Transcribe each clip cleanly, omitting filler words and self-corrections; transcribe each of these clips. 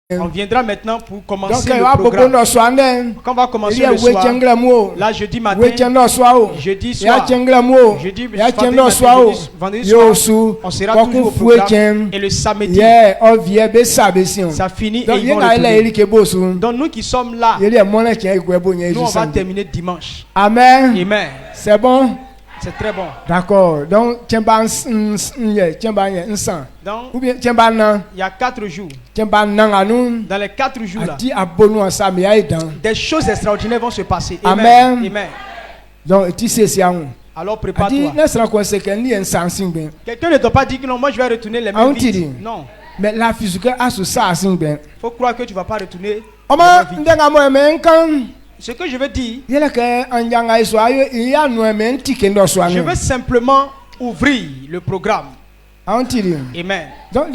On viendra maintenant pour commencer le programme. Quand on va commencer le soir, là jeudi matin, jeudi soir, jeudi vendredi soir, on sera toujours au programme. Et le samedi, ça finit et ils vont retourner. Donc nous qui sommes là, nous on va terminer dimanche. Amen. Amen. C'est bon? C'est très bon. D'accord. Donc, il y a 4 jours. Dans les 4 jours là, des choses extraordinaires vont se passer. Amen. Amen. Donc, tu sais, c'est un. Alors prépare-toi. Quelqu'un ne t'a pas dit que non, moi je vais retourner les mêmes vies. Non. Mais la physique a ce ça. Il faut croire que tu ne vas pas retourner. Ce que je veux dire, je veux simplement ouvrir le programme. Amen. Donc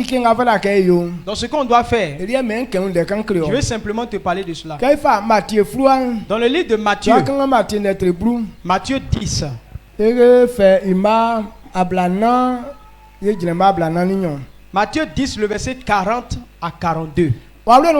ce qu'on doit faire, je veux simplement te parler de cela. Dans le livre de Matthieu, Matthieu 10, Matthieu 10, le verset 40 à 42. Amen.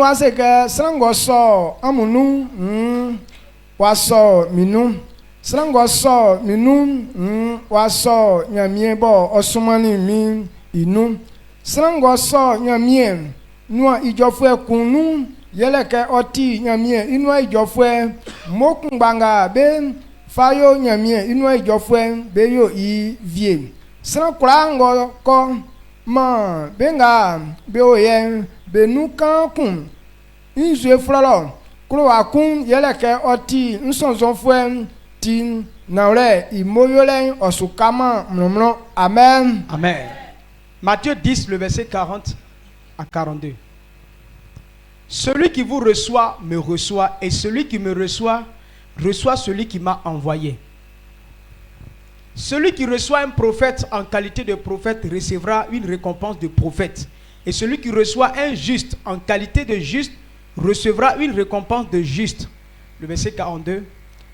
Amen. Matthieu 10, le verset 40 à 42. Celui qui vous reçoit me reçoit, et celui qui me reçoit reçoit celui qui m'a envoyé. Celui qui reçoit un prophète en qualité de prophète recevra une récompense de prophète. Et celui qui reçoit un juste en qualité de juste recevra une récompense de juste. Le verset 42.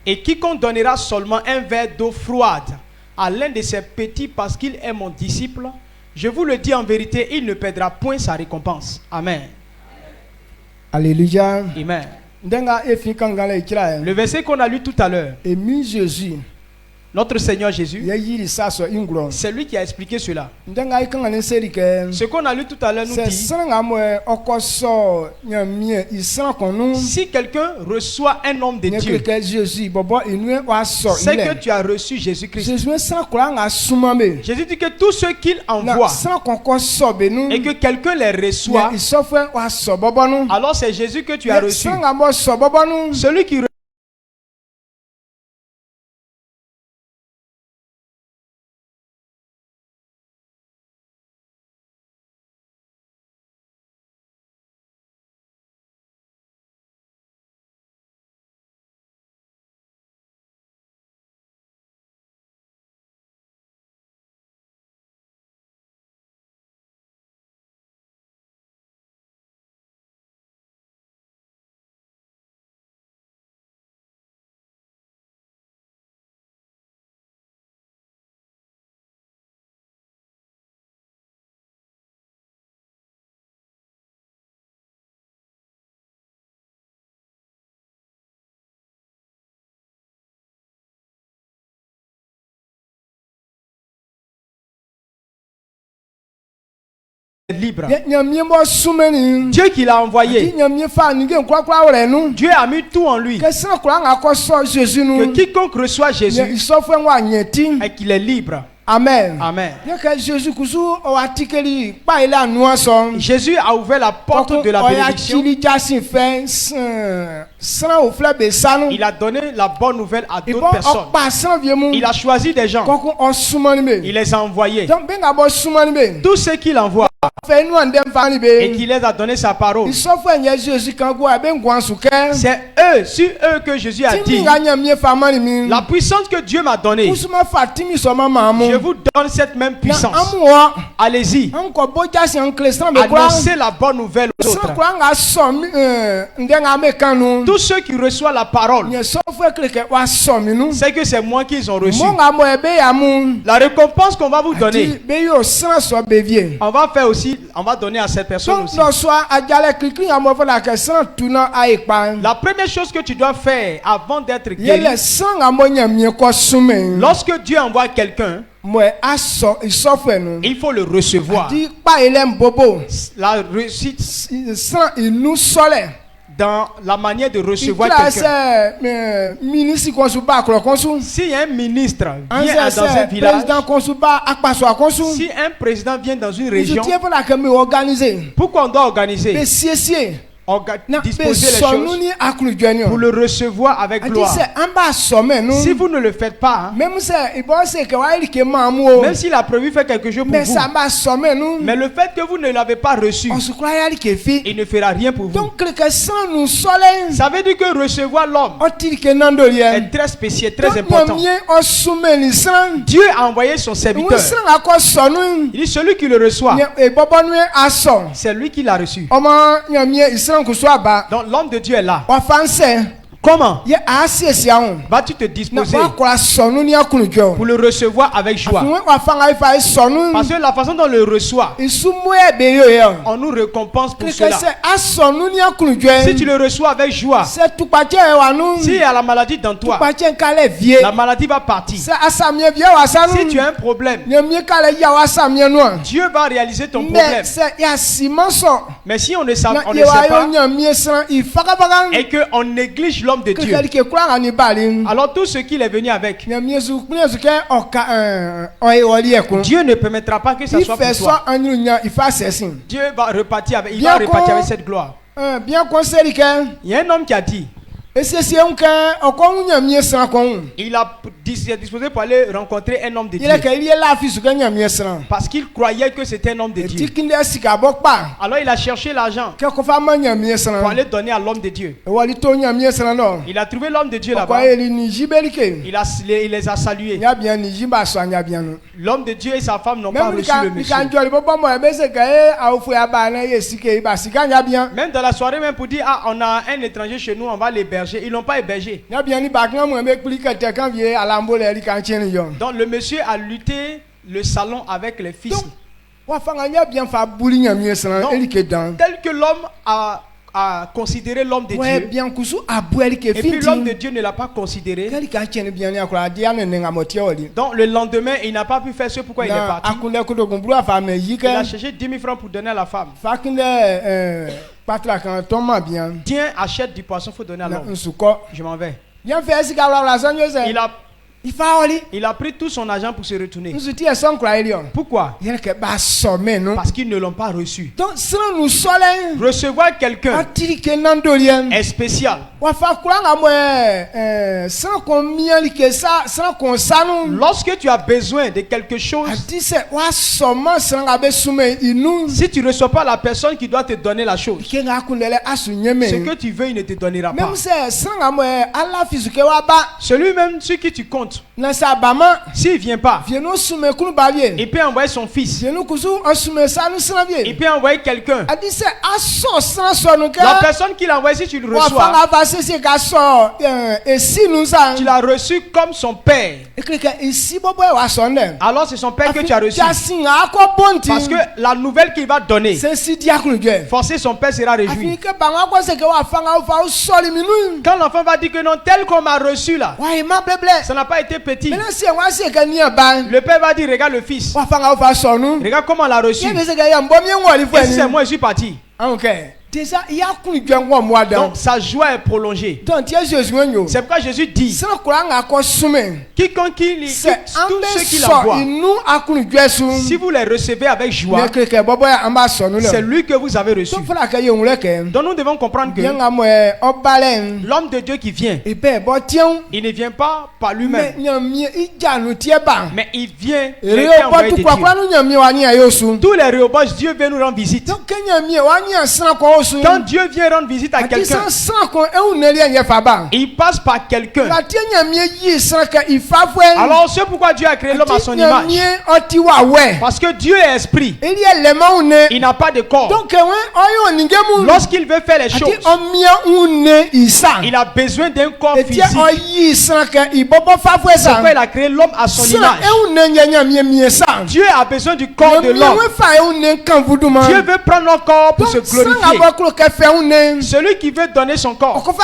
Et quiconque donnera seulement un verre d'eau froide à l'un de ses petits parce qu'il est mon disciple, je vous le dis en vérité, il ne perdra point sa récompense. Amen. Alléluia. Amen. Le verset qu'on a lu tout à l'heure. Et mis Jésus. Notre Seigneur Jésus, c'est lui qui a expliqué cela. Ce qu'on a lu tout à l'heure nous dit, si quelqu'un reçoit un homme de Dieu, c'est que tu as reçu Jésus-Christ. Jésus dit que tous ceux qu'il envoie et que quelqu'un les reçoit, alors c'est Jésus que tu as reçu. Celui qui libre. Dieu qui l'a envoyé. Dieu a mis tout en lui. Que quiconque reçoit Jésus et qu'il est libre. Amen. Amen. Jésus a ouvert la porte de la bénédiction. Il a donné la bonne nouvelle à d'autres personnes. Il a choisi des gens. Il les a envoyés. Tous ceux qu'il envoie et qu'il les a donné sa parole. C'est eux, sur eux que Jésus a dit, la puissance que Dieu m'a donnée, je vous donne cette même puissance. Allez-y. Annoncez la bonne nouvelle autres. Tous ceux qui reçoivent la parole, c'est que c'est moi qu'ils ont reçu. La récompense qu'on va vous donner, on va faire aussi, on va donner à cette personne aussi. La première chose que tu dois faire avant d'être guéri, lorsque Dieu envoie quelqu'un, il faut le recevoir. La réussite dans la manière de recevoir quelqu'un. Si un ministre vient dans un village, si un président vient dans une région, pourquoi on doit organiser? Disposer les choses pour le recevoir avec gloire. Si vous ne le faites pas, même s'il a prévu faire quelque chose pour vous, mais le fait que vous ne l'avez pas reçu, il ne fera rien pour vous. Ça veut dire que recevoir l'homme est très spécial, très important. Dieu a envoyé son serviteur. Il dit celui qui le reçoit, c'est lui qui l'a reçu. Donc l'homme de Dieu est là. Comment vas-tu te disposer pour le recevoir avec joie? Parce que la façon dont on le reçoit, on nous récompense pour cela. Si tu le reçois avec joie, s'il y a la maladie dans toi, la maladie va partir. Si tu as un problème, Dieu va réaliser ton problème. Mais si on ne sait pas et qu'on néglige l'homme de Dieu, alors tout ce qu'il est venu avec, Dieu ne permettra pas que ça soit pour toi. Dieu va repartir avec, il va repartir avec cette gloire. Il y a un homme qui a dit, il a disposé pour aller rencontrer un homme de Dieu parce qu'il croyait que c'était un homme de Dieu. Alors il a cherché l'argent pour aller donner à l'homme de Dieu. Il a trouvé l'homme de Dieu là-bas. Il les a salués. L'homme de Dieu et sa femme n'ont pas reçu le monsieur. Même dans la soirée, même pour dire on a un étranger chez nous, on va l'héberger. Ils n'ont pas hébergé. Donc le monsieur a lutté le salon avec les fils. Donc, tel que l'homme a considéré l'homme de Dieu, et puis l'homme de Dieu ne l'a pas considéré. Donc le lendemain, il n'a pas pu faire ce pourquoi il est parti. Il a cherché 10 000 francs pour donner à la femme. Tiens, achète du poisson, il faut donner à l'homme. Je m'en vais. Il a pris tout son argent pour se retourner. Pourquoi? Parce qu'ils ne l'ont pas reçu. Recevoir quelqu'un est spécial. Lorsque tu as besoin de quelque chose, si tu ne reçois pas la personne qui doit te donner la chose, ce que tu veux, il ne te donnera pas. Celui-même sur qui tu comptes, s'il ne vient pas, il peut envoyer son fils, il peut envoyer quelqu'un. La personne qu'il a envoyé, si tu le reçois, tu l'as reçu comme son père. Alors c'est son père que tu as reçu. Parce que la nouvelle qu'il va donner, forcément son père sera réjoui. Quand l'enfant va dire que non, tel qu'on m'a reçu là, ça n'a pas été petit. Le père va dire, regarde le fils, regarde comment on l'a reçu. Et si c'est moi, je suis parti. Donc sa joie est prolongée. C'est pourquoi Jésus dit, quiconque tous ceux qui l'envoient, si vous les recevez avec joie, c'est lui que vous avez reçu. Donc nous devons comprendre que l'homme de Dieu qui vient, il ne vient pas par lui-même, mais il vient tous les Rehoboth, Dieu vient nous rendre visite. Quand Dieu vient rendre visite à quelqu'un, il passe par quelqu'un. Alors c'est pourquoi Dieu a créé l'homme à son image. Parce que Dieu est esprit. Il n'a pas de corps. Lorsqu'il veut faire les choses, il a besoin d'un corps physique. C'est pourquoi il a créé l'homme à son image. Dieu a besoin du corps de l'homme. Dieu veut prendre notre corps pour se glorifier. Celui qui veut donner son corps,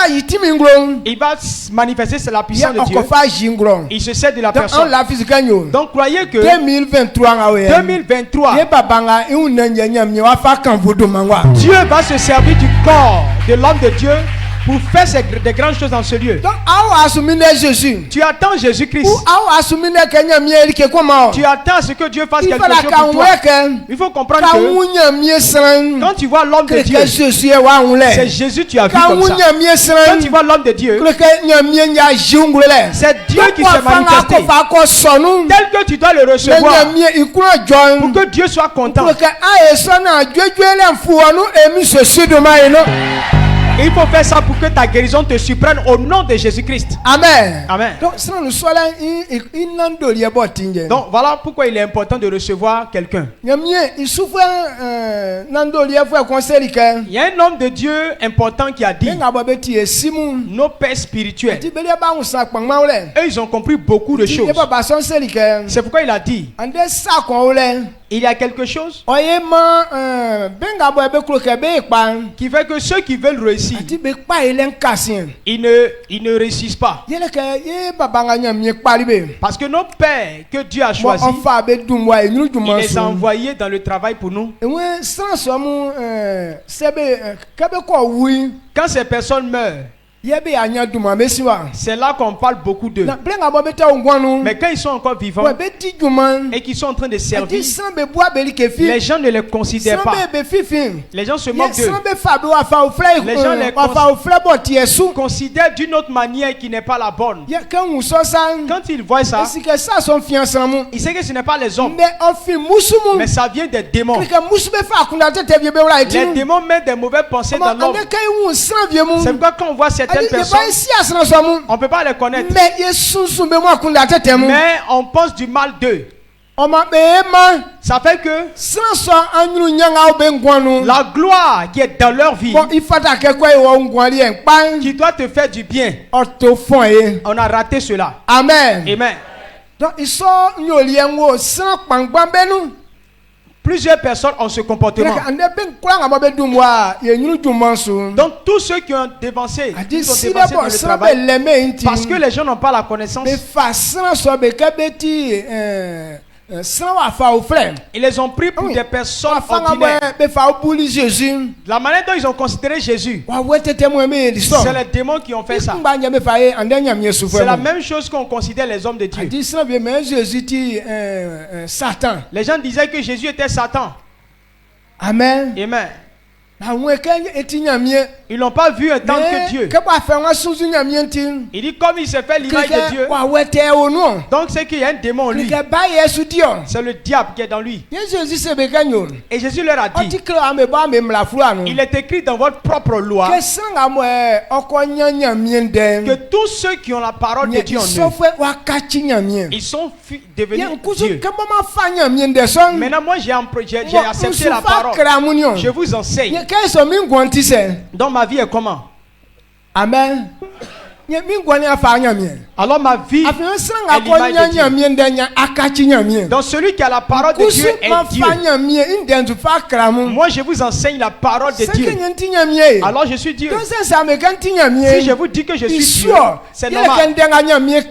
il va manifester la puissance de Dieu. Il se sert de la personne. Donc croyez que 2023, Dieu va se servir du corps de l'homme de Dieu pour faire des grandes choses dans ce lieu. Tu attends Jésus-Christ. Tu attends ce que Dieu fasse quelque chose pour toi. Il faut comprendre que quand tu vois l'homme de Dieu, c'est Jésus que tu as vu comme ça. Quand tu vois l'homme de Dieu, c'est Dieu qui s'est manifesté. Tel que tu dois le recevoir pour que Dieu soit content. Il faut faire ça pour que ta guérison te surprenne au nom de Jésus-Christ. Amen. Amen. Donc voilà pourquoi il est important de recevoir quelqu'un. Il y a un homme de Dieu important qui a dit, nos pères spirituels, eux ils ont compris beaucoup de choses. C'est pourquoi il a dit, il y a quelque chose qui fait que ceux qui veulent réussir, ils ne réussissent pas. Parce que nos pères que Dieu a choisis, il les a envoyés dans le travail pour nous. Quand ces personnes meurent, c'est là qu'on parle beaucoup d'eux. Mais quand ils sont encore vivants et qu'ils sont en train de servir, les gens ne les considèrent pas. Les gens se moquent d'eux. Les gens les considèrent d'une autre manière qui n'est pas la bonne. Quand ils voient ça, ils savent que ce n'est pas les hommes, mais ça vient des démons. Les démons mettent des mauvaises pensées dans l'homme. C'est pourquoi quand on voit certaines personnes, on ne peut pas les connaître, mais on pense du mal d'eux. Ça fait que la gloire qui est dans leur vie, qui doit te faire du bien, on a raté cela. Amen. Amen. Plusieurs personnes ont ce comportement. Donc tous ceux qui ont dévancé, dans le travail, parce que les gens n'ont pas la connaissance, ils les ont pris pour des personnes ordinaires. La manière dont ils ont considéré Jésus, c'est les démons qui ont fait ça. C'est la même chose qu'on considère les hommes de Dieu. Les gens disaient que Jésus était Satan. Amen. Amen. Ils n'ont pas vu un tant que Dieu. Il dit comme il s'est fait l'image de Dieu. Donc c'est qu'il y a un démon en lui. C'est le diable qui est dans lui. Et Jésus leur a dit, il est écrit dans votre propre loi que tous ceux qui ont la parole de Dieu en eux, ils sont devenus Dieu. Maintenant moi j'ai accepté la parole. Je vous enseigne. Donc ma vie est comment? Amen. Alors ma vie est l'image de Dieu. Donc celui qui a la parole de Dieu est Dieu. Moi je vous enseigne la parole de Dieu. Alors je suis Dieu. Si je vous dis que je suis Dieu, c'est normal.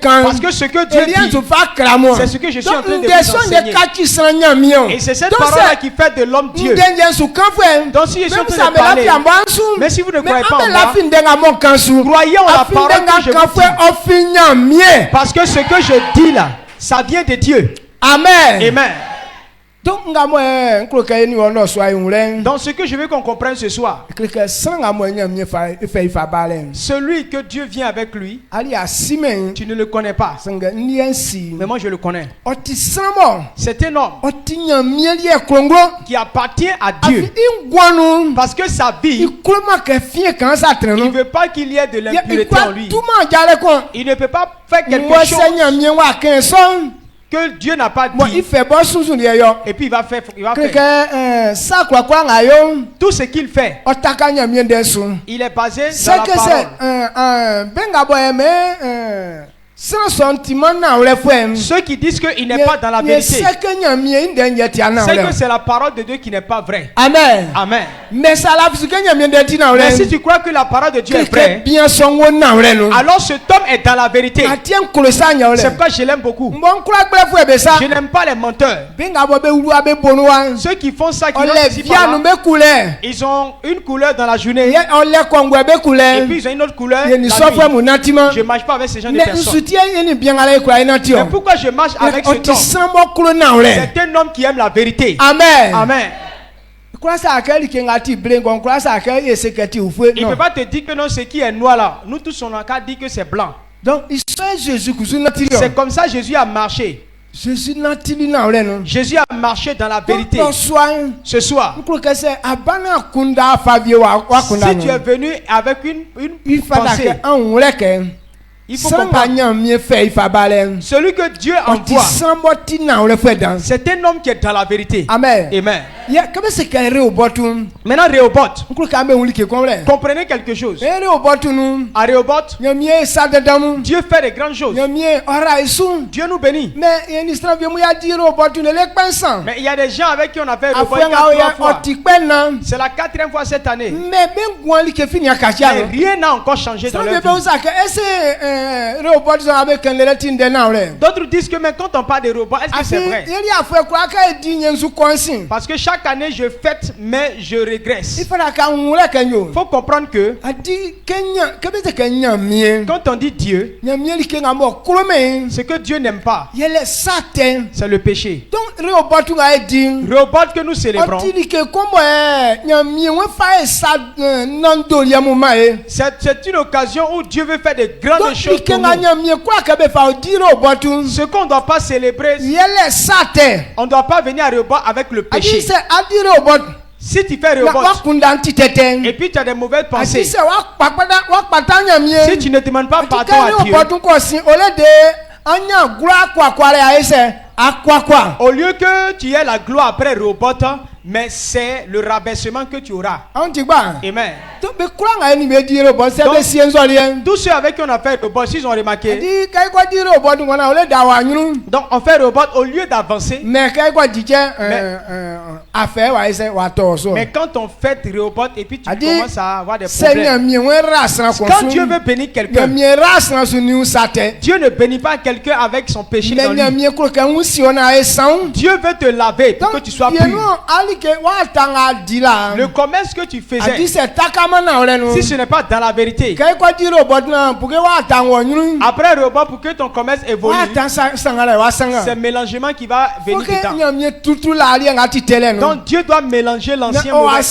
Parce que ce que Dieu dit, c'est ce que je suis en train de vous enseigner. Et c'est cette parole-là qui fait de l'homme Dieu. Donc si je suis en train de parler, mais si vous ne croyez pas en moi, croyez en la parole que je vous dis. Parce que ce que je dis là, ça vient de Dieu. Amen. Amen. donc ngamo nkro ka ni wono so ayi wure Dans ce que je veux qu'on comprenne ce soir, krika sanga mo nyam nye fa balen celui que Dieu vient avec lui, ali asimen tu ne le connais pas. sanga niensi Mais moi je le connais. oti samo C'est un homme oti nyam mieli e krongo qui appartient à afi Dieu. ingwanu Parce que sa vie, ikulma ke fie kan sa il treno ne veut pas qu'il y ait de l'impureté en lui. tuma jale ko Il ne peut pas faire quelque mo chose se nyam nye wa ken son que Dieu n'a pas mo dit. ife bo sunsun de yo Et puis il va faire. krika sa kwa nga yo Tout ce qu'il fait, otaka nyam nye desu il est basé c'est dans la que parole. c'est benga boye sans sentiment na ole fem Ceux qui disent qu'il n'est pas dans la vérité, c'est que nyamie inde tia na c'est que ole c'est la parole de Dieu qui n'est pas vraie. amen Amen. mais ça la fisi que nyamie inde tia na ole Mais si tu crois que la parole de Dieu est que vraie, bien songo na ole no alors cet homme est dans la vérité. atien kolosa nya ole C'est pourquoi je l'aime beaucoup. bon kura gbe fu ebe sa Je n'aime pas les menteurs. benga bo be uru abe bonu wa Ceux qui font ça, qui ole ont ici via par no là, be kule ils ont une couleur dans la journée ye ole kongo be et kule puis ils ont une autre couleur ye ni la sofo nuit. mu natima Je ne marche pas avec ces gens de mais personnes. soutien ye ni bien ala kura ina tio Mais pourquoi je marche avec cet oti homme? sambo kulo na ole C'est un homme qui aime la vérité. amen Amen. kura sa akeli kengati blengon kura sa akeli esekati ufwe Il ne non peut pas te dire que non, ce qui est noir là, nous tous on a qu'à dire que c'est blanc. donc il soit Jésus kusu natili C'est comme ça Jésus a marché. Jésus natili na ole no Jésus a marché dans la vérité. donc soin Ce soir, nkuru kese abana kunda favie wa kunda si tu es venu avec une il fallait pensée, que en wuleke il faut sanga comprendre. nyam mie fait fa balen Celui que Dieu oti envoie, samboti na ole fait dans c'est un homme qui est dans la vérité. amen Amen. ya kebe se kere obotu Maintenant, Réhoboth, nkuru ka me wulike komle comprenez quelque chose. ere obotu nu À Réhoboth, nyam mie sa de damu Dieu fait de grandes choses. nyam mie ora isu Dieu nous bénit. mais yeni stra vie mu ya dire obotu ne le pensan Mais il y a des gens avec qui on a fait Réhoboth afwe nga 4 ya fois. oti penna C'est la 4e fois cette année. mais ben gwali ke fini akacha Mais rien n'a encore changé dans ça leur veut vie. dire que ese robot sont avec un letin de na ole D'autres disent que mais quand on parle de Réhoboth, est-ce que c'est vrai? yeli afwe kwa ka di nyensu konsin Parce que chaque année je fête, mais je régresse. il fera ka nwule kenyo Il faut comprendre que adi kenya kebe te kenya mie quand on dit Dieu, nya mie li kenga mo krome ce que Dieu n'aime pas, yele satan c'est le péché. donc robot nga di Réhoboth que nous célébrons, oti li ke kombo nya mie we fa e sa nando ya mu mae c'est une occasion où Dieu veut faire de grandes donc choses li pour kenga nous. nya mie kwa ka be fa di robot Ce qu'on ne doit pas célébrer, yele satan on ne doit pas venir à Réhoboth avec le adi péché. se adi robot Si tu fais na wa Réhoboth kunda nti tete et puis tu as des mauvaises adi pensées, se wa kpata nya mie si tu ne demandes pas pardon Atikani à Dieu, obotu kosi ole de anya gura kwakware aise akwakwa. au lieu que tu aies la gloire après Réhoboth, mais c'est le rabaissement que tu auras. Anti ba. Amen. To be kura nga ni be dire bo se Donc, be sienzo rien. Tous ceux avec qui on a fait Réhoboth, ils ont remarqué. Di kai kwa dire obotu ngona ole da wa nyunu. Donc on fait Réhoboth au lieu d'avancer. Me kai kwa dije affaire wa ise wa to so. Mais quand on fait Réhoboth et puis tu Adi, commences à avoir des Seigneur problèmes. mi we rasna ko Quand Dieu veut bénir quelqu'un, mi rasna su ni usate. Dieu ne bénit pas quelqu'un avec son péché dans Me lui. mi ko kan usiona e san. Dieu veut te laver pour que tu sois pur. pur. Ali ke wa tanga dila. Le commerce que tu Adi faisais, se takama na ole no. si ce n'est pas dans la vérité, Kai kwa dire obotu na puke wa tango nyunu. après Réhoboth, pour que ton commerce évolue, c'est un mélangement qui va venir dedans. Donc Dieu doit mélanger l'ancien mauvais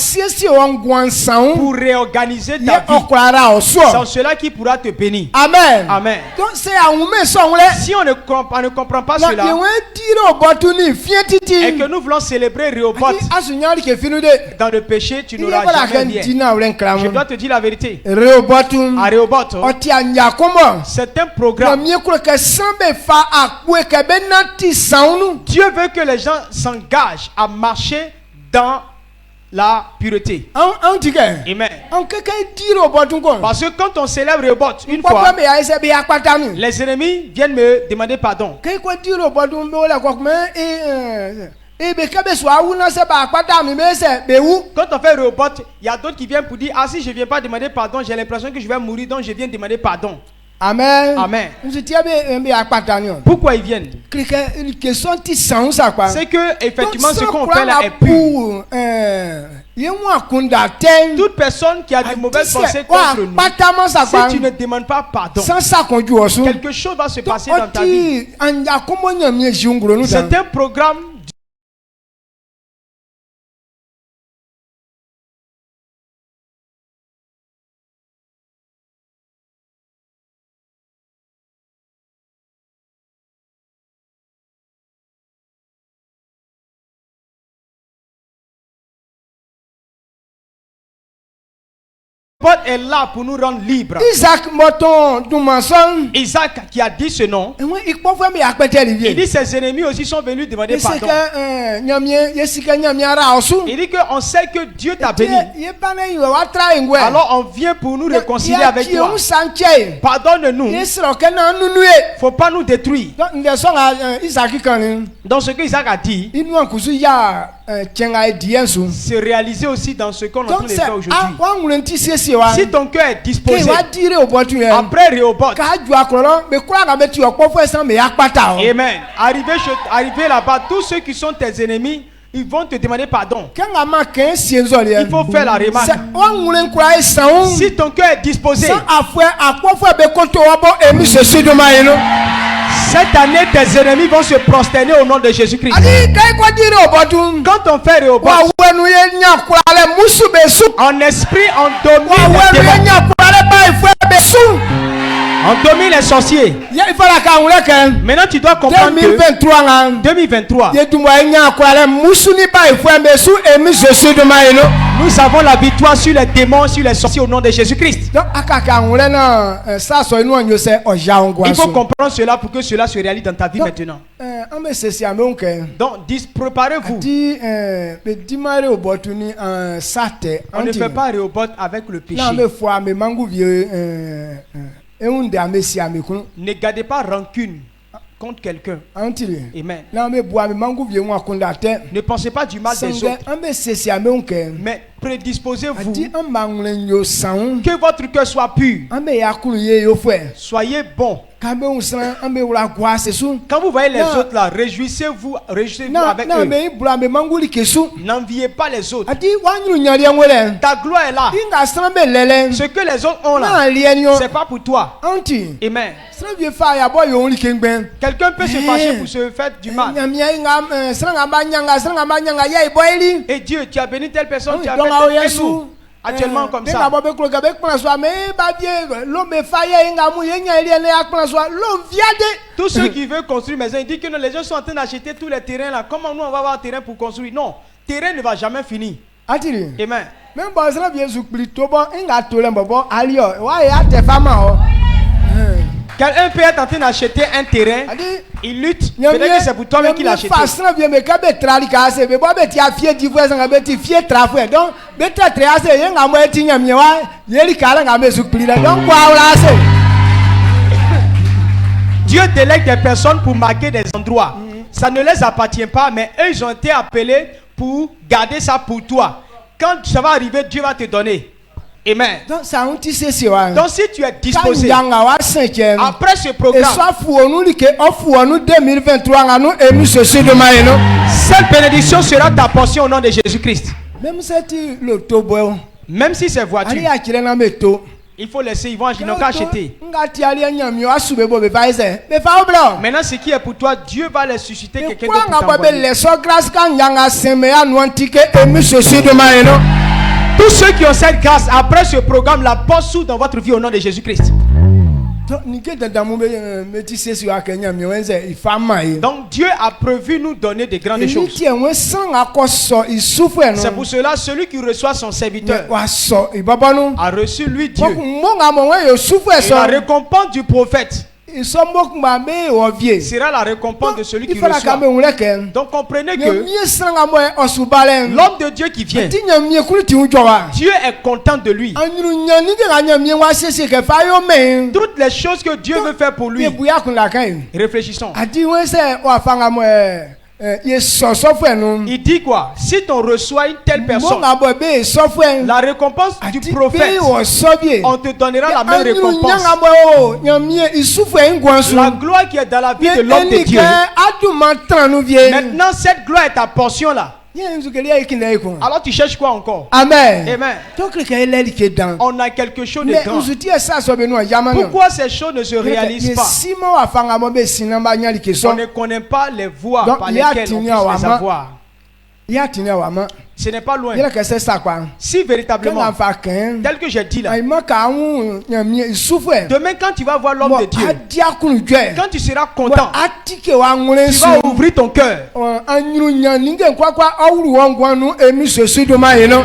pour réorganiser ta vie. C'est cela qui pourra te bénir. Amen. Amen. Donc c'est Si on ne comprend pas cela et que nous voulons célébrer Réhoboth dans le péché, tu n'auras jamais bien. Je dois te dire la vérité. À Réhoboth, c'est un programme. Dieu veut que les gens s'engagent à marcher dans la pureté. Amen. Parce que quand on célèbre Réhoboth une fois, les ennemis viennent me demander pardon. Quand on fait Réhoboth, il y a d'autres qui viennent pour dire: ah, si je ne viens pas demander pardon, j'ai l'impression que je vais mourir, donc je viens demander pardon. Amen. Amen. Pourquoi ils viennent? C'est que effectivement ce qu'on fait là est pur. Toute personne qui a de mauvaises pensées contre nous, si tu ne demandes pas pardon, quelque chose va se passer dans ta vie. C'est un programme est là pour nous rendre libres. Isaac moton du mensonge. Isaac qui a dit ce nom, Et moi, il peut faire mes acpéter il livier. dit ses ennemis aussi sont venus demander C'est pardon. que nyamien, yesika nyamien raosu. Il dit qu'on sait que Dieu t'a béni. Yebane yo wa try ngwe. Alors on vient pour nous réconcilier avec toi. Yeu sanche. Pardonne-nous. Il Yesro kena nunue. ne faut pas nous détruire. Donc ndesonga Isaac kan. Dans ce que Isaac a dit, Inu ankusu ya chenga ediensu. c'est réalisé aussi dans ce qu'on est en train Donc de c'est faire aujourd'hui. wa ngulenti sesi wa. Si ton cœur est Ke disposé, wa dire opportunité. après Rehoboth, Ka ju akrolo be kura ga beti okpofo esan me yakpata o. amen. Arrivé là-bas, tous ceux qui sont tes ennemis, ils vont te demander pardon. Kenga ma ken sienzoli. Il faut faire la remarque. Wa ngulen kura esan. Si ton cœur est disposé, Sans afwe akpofo be konto wa bo emi sesi do ma yeno. cette année, tes ennemis vont se prosterner au nom de Jésus-Christ. Adi kai ko dire opportunité. Quand on fait Wa Rehoboth, wenu ye nya kura le musu be su. en esprit, on domine Wa les wenu ye démons. nya kura le ba ifwe be su. On domine les sorciers. Ye ifala ka ngule ken. Maintenant, tu dois comprendre que 2023 nga. 2023, Ye dumwa ye nya kura le musu ni ba ifwe be su emi sesi do ma yeno. nous avons la victoire sur les démons, sur les sorciers au nom de Jésus-Christ. Donc akaka ngule na sa so inu anyo se oja ngwa Il faut su. comprendre cela pour que cela se réalise dans ta vie Donc, maintenant. on me sesi ameunke. Donc, préparez-vous. Di be dimare opportunité sate. On ne fait pas Rehoboth avec le péché. Na me foi me mangu vie eunde amesi amekunu. Ne gardez pas rancune contre quelqu'un. Antili. Amen. Na me boa me mangu vie nwa kunda te. Ne pensez pas du mal des Senge autres, on me sesi ameunke. mais prédisposez-vous Adi on manglen yo san. que votre cœur soit pur. On me yakulu ye yo fwe. Soyez bon. Kabe unsan on me wula kwa sesu. Quand vous voyez les Non. autres là, réjouissez-vous Na avec na eux. me bula me manguli kesu. N'enviez pas les autres. Adi wanyu nyari ngwele. Ta gloire est là. Inga san be lele. Ce que les autres ont Na là, lien yo. c'est pas pour toi. Anti. Amen. San vie fa ya boy yo only kengben. Quelqu'un peut se fâcher pour se faire du mal. Nyamia inga sranga banyanga ya iboili. Et Dieu, tu as béni telle personne, tu as Donc fait a tel et Yesu. nous. Actuellement comme Benga ça. bobe klo gabe kpana so me ba vie lo me fa ye inga mu ye nya ile ne akpana so lo viade. Tous ceux qui veulent construire maison, ils disent que non, les gens sont en train d'acheter tous les terrains là. Comment nous on va avoir un terrain pour construire? Non, terrain ne va jamais finir. Atiri. Amen. Même bon sra vie su plito bon inga to le bobo alio wa ya te fama o. Quelqu'un peut être en train d'acheter un terrain, Adi il lutte. Peut-être que c'est pour toi-même qu'il a acheté. Fa sra vie me ka be trali ka se be bo be ti afie di fois nga be ti fie trafue. Donc be te tra se ye nga mo eti nya mi wa ye li kala nga me su plida. Donc kwa wala se. Dieu délègue des personnes pour marquer des endroits. Ça ne les appartient pas, mais eux, ils ont été appelés pour garder ça pour toi. Quand ça va arriver, Dieu va te donner. Amen. Donc ça on ti se wa. Donc si tu es disposé, Yanga wa senche. après ce Et programme, soit fouonu like ofuonu 2023 nga nous emi ceci de maïno. cette bénédiction sera ta portion au nom de Jésus-Christ. Même si le tobo Même si c'est ali voiture, ya kire na meto. il faut laisser, ils vont n'ont qu'à acheter. Nga ti ali nyami wa sube bo be faise. Be fa oblo. Maintenant, ce qui est pour toi, Dieu va les susciter Me quelqu'un kwa d'autre nga pour bo be t'envoyer. le so grâce kan yanga seme ya nuantike emi ceci de maïno. Tous ceux qui ont cette grâce, après ce programme, la porte s'ouvre dans votre vie au nom de Jésus-Christ. To nike dadamu be meti ceci wa kenya mi wenze ifama yi. Donc Dieu a prévu nous donner de grandes Ni choses. ti enwe san akoso isufu eno. C'est pour cela, celui qui reçoit son serviteur Wa so ibabanu. a reçu lui Dieu. Mo nga mo we yo sufu Et eso. la récompense du prophète Isombo kuma be o vie. sera la récompense de celui qui Il fera reçoit. kambe nguleke. Donc comprenez que Nyamie sranga mo osubalen. l'homme de Dieu qui vient, Ti nyamie kuli ti ujowa. Dieu est content de lui. Anyuru nyani ke ga nyamie wa sese ke fa yo me. Toutes les choses que Dieu veut faire pour lui, Ye buya kun la kan. réfléchissons. Adi we se wa fanga mo ye sosofu enu. Il dit quoi? Si on reçoit une telle Mo personne, nga bo be sofu en. la récompense du Adi prophète, be o sobie. on te donnera la même Anyuru récompense. nyanga bo nyamie isufu en gwansu. La gloire qui est dans la vie Ye de l'homme de eni Dieu. ke adu mantranu vie. Maintenant, cette gloire est ta portion là. Ye nzukeli ya ikina iko. Alors tu cherches quoi encore? Amen. Amen. Tokri ke eleli ke dan. On a quelque chose de Mais grand. uzuti esa so be no yamano. Pourquoi ces choses ne se réalisent pas? Sima wa fanga mo be sinamba nyali ke so. On ne connaît pas les voies Donc, par il y a lesquelles on tenu peut à les Wama. avoir. Ya tinya wa ma. Ce n'est pas loin. Yela ke se sa kwa. Si véritablement, Kenga fa ken. tel que j'ai dit là, Ay ma ka wu nyamie isufu e. demain quand tu vas voir l'homme de Dieu, Adia kunu jwe. quand tu seras content, Atike wa ngule tu su. vas ouvrir ton cœur. Anyuru nyani nge kwa awuru wongwanu emi sosu do ma yeno.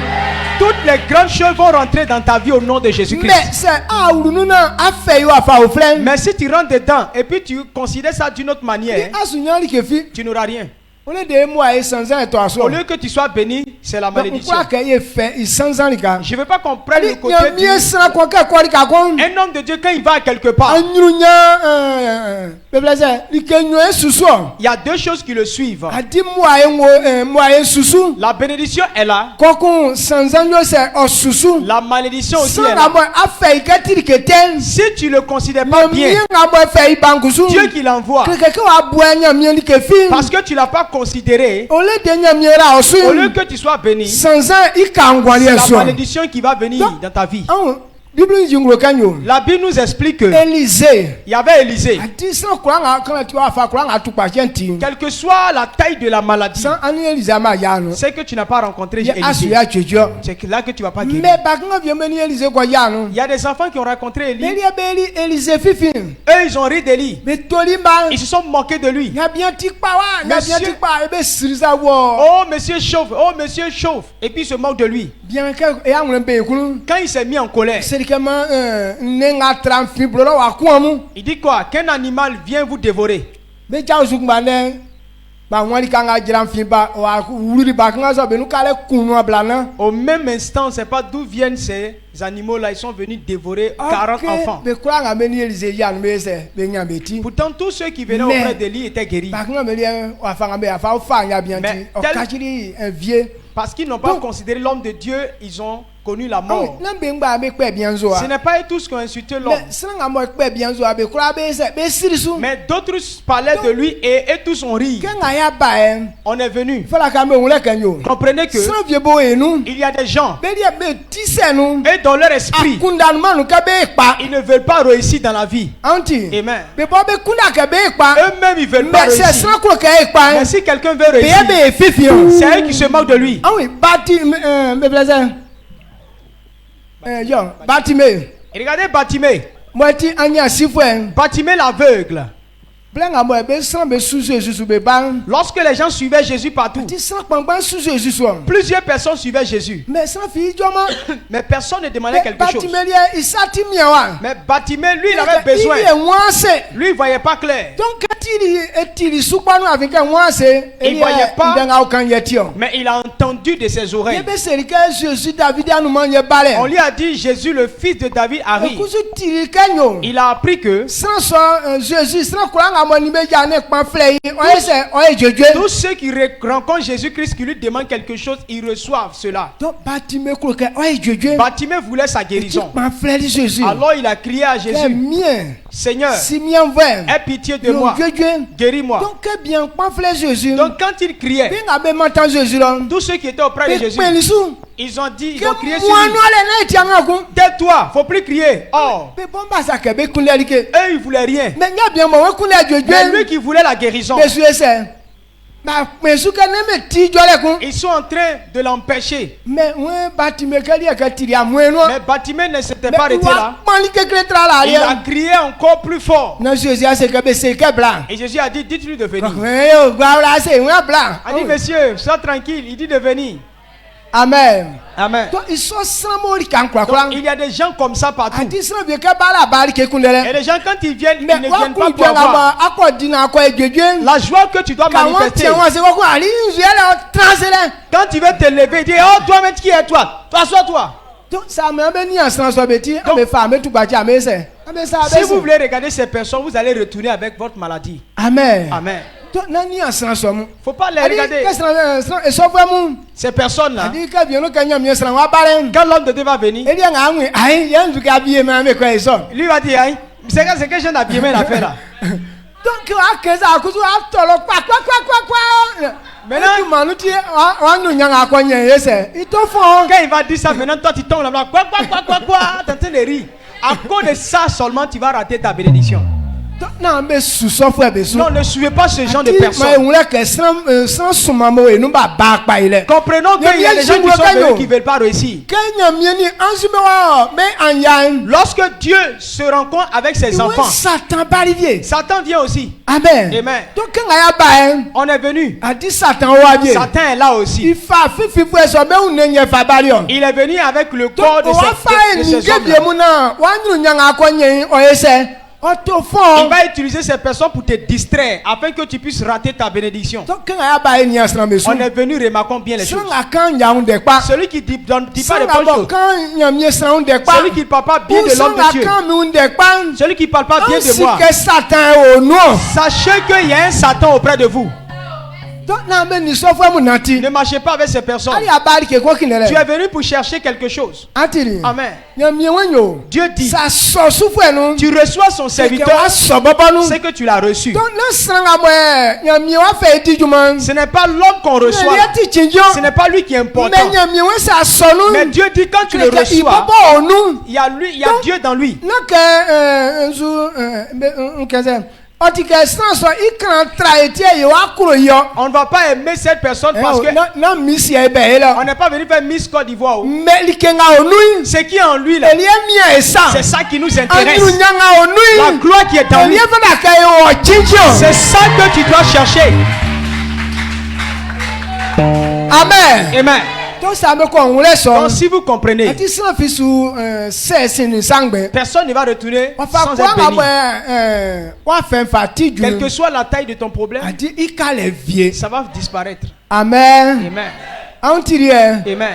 toutes les grandes choses vont rentrer dans ta vie au nom de Jésus-Christ. Mais c'est ah ou nous non a fait yo afa au frère. Mais si tu rentres dedans et puis tu considères ça d'une autre manière, Asunyali ke fi. tu n'auras rien. On est des mois et 100 ans et toi Au lieu que tu sois béni, c'est la malédiction. Je ne veux pas qu'on prenne le côté un homme de Dieu quand il va quelque part. Il y a deux choses qui le suivent. La bénédiction est là. La malédiction aussi est là. Si tu ne le considères pas bien, Dieu qui l'envoie, parce que tu ne l'as pas considéré, au lieu que tu sois béni, c'est la malédiction qui va venir dans ta vie. La Bible nous explique que il y avait Élisée. Quelle que soit la taille de la maladie, c'est que tu n'as pas rencontré Élisée. C'est là que tu ne vas pas guérir. Il y a des enfants qui ont rencontré Élie. Eux, ils ont ri d'Élie. Ils se sont moqués de lui. Oh, monsieur chauffe. Oh, monsieur chauffe. Et puis ils se moquent de lui. Quand il s'est mis en colère, il dit quoi? Qu'un animal vient vous dévorer. Au même instant, on ne sait pas d'où viennent ces animaux-là. Ils sont venus dévorer 40 enfants. Pourtant, tous ceux qui venaient auprès d'Élie étaient guéris. Parce qu'ils n'ont pas considéré l'homme de Dieu, ils ont connu la mort. Ce n'est pas eux tous qui ont insulté l'homme. Mais d'autres parlaient de lui et eux tous ont ri. On est venu. Comprenez que il y a des gens et dans leur esprit, ils ne veulent pas réussir dans la vie. Amen. Eux-mêmes ils veulent pas réussir. Mais si quelqu'un veut réussir, c'est eux qui se moquent de lui. Regardez Bartimée. Bartimée l'aveugle. Lorsque les gens suivaient Jésus partout, plusieurs personnes suivaient Jésus. Mais personne ne demandait quelque chose. Mais Bartimée, lui, il avait besoin. Lui, il ne voyait pas clair. Il ne voyait pas, mais il a entendu de ses oreilles. On lui a dit, Jésus, le fils de David, arrive. Il a appris que tous ceux qui rencontrent Jésus-Christ, qui lui demandent quelque chose, ils reçoivent cela. Bartimée voulait sa guérison. Alors il a crié à Jésus, Seigneur, aie pitié de moi, guéris-moi. Donc quand il criait, tous ceux qui étaient auprès de Jésus, ils ont dit, ils ont crié sur lui. Tais-toi, faut plus crier. Oh. Eux, ils voulaient rien. Mais lui qui voulait la guérison, ils sont en train de l'empêcher. Mais Bartimée ne s'était pas arrêté là. Il a crié encore plus fort. Et Jésus a dit, dites-lui de venir. Il a dit, monsieur, sois tranquille. Il dit de venir. Amen. Amen. Donc, il y a des gens comme ça partout. Et les gens, quand ils viennent, ils ne viennent pas pour avoir la joie que tu dois manifester. Quand tu veux te lever, dis, oh, toi-même, qui es toi? Assois-toi. Si vous voulez regarder ces personnes, vous allez retourner avec votre maladie. Amen. Amen. Faut pas les regarder. Ces personnes-là, quand l'homme de Dieu va venir, lui va dire, c'est que j'ai un habillement à faire là. Maintenant, quand il va dire ça, maintenant toi tu tombes là-bas, quoi, t'es en train de rire. À cause de ça seulement, tu vas rater ta bénédiction. Non, mais sous son frère, Non, ne suivez pas ce genre de personnes. Comprenons qu'il y a des gens qui sont venus qui ne veulent pas réussir. Lorsque Dieu se rencontre avec ses enfants, Satan vient aussi. Amen. Amen. On est venu. Satan est là aussi. Il est venu avec le corps de ces hommes. Il va utiliser ces personnes pour te distraire afin que tu puisses rater ta bénédiction. On est venu, remarquons bien les choses. Celui qui dit pas les bonnes choses, celui qui ne parle pas bien de l'homme de Dieu, celui qui ne parle pas bien de moi, sachez qu'il y a un Satan auprès de vous. Ne marchez pas avec ces personnes. Tu es venu pour chercher quelque chose. Amen. Dieu dit, tu reçois son serviteur, c'est que tu l'as reçu. Ce n'est pas l'homme qu'on reçoit, ce n'est pas lui qui est important. Mais Dieu dit, quand tu le reçois, il y a Dieu dans lui. On ne va pas aimer cette personne parce que on n'est pas venu faire Miss Côte d'Ivoire. Ce qui est en lui là, c'est ça qui nous intéresse. La gloire qui est en lui, c'est ça que tu dois chercher. Amen. Amen. Donc si vous comprenez, personne ne va retourner sans être béni. Quelle que soit la taille de ton problème, ça va disparaître. Amen. Amen. Amen.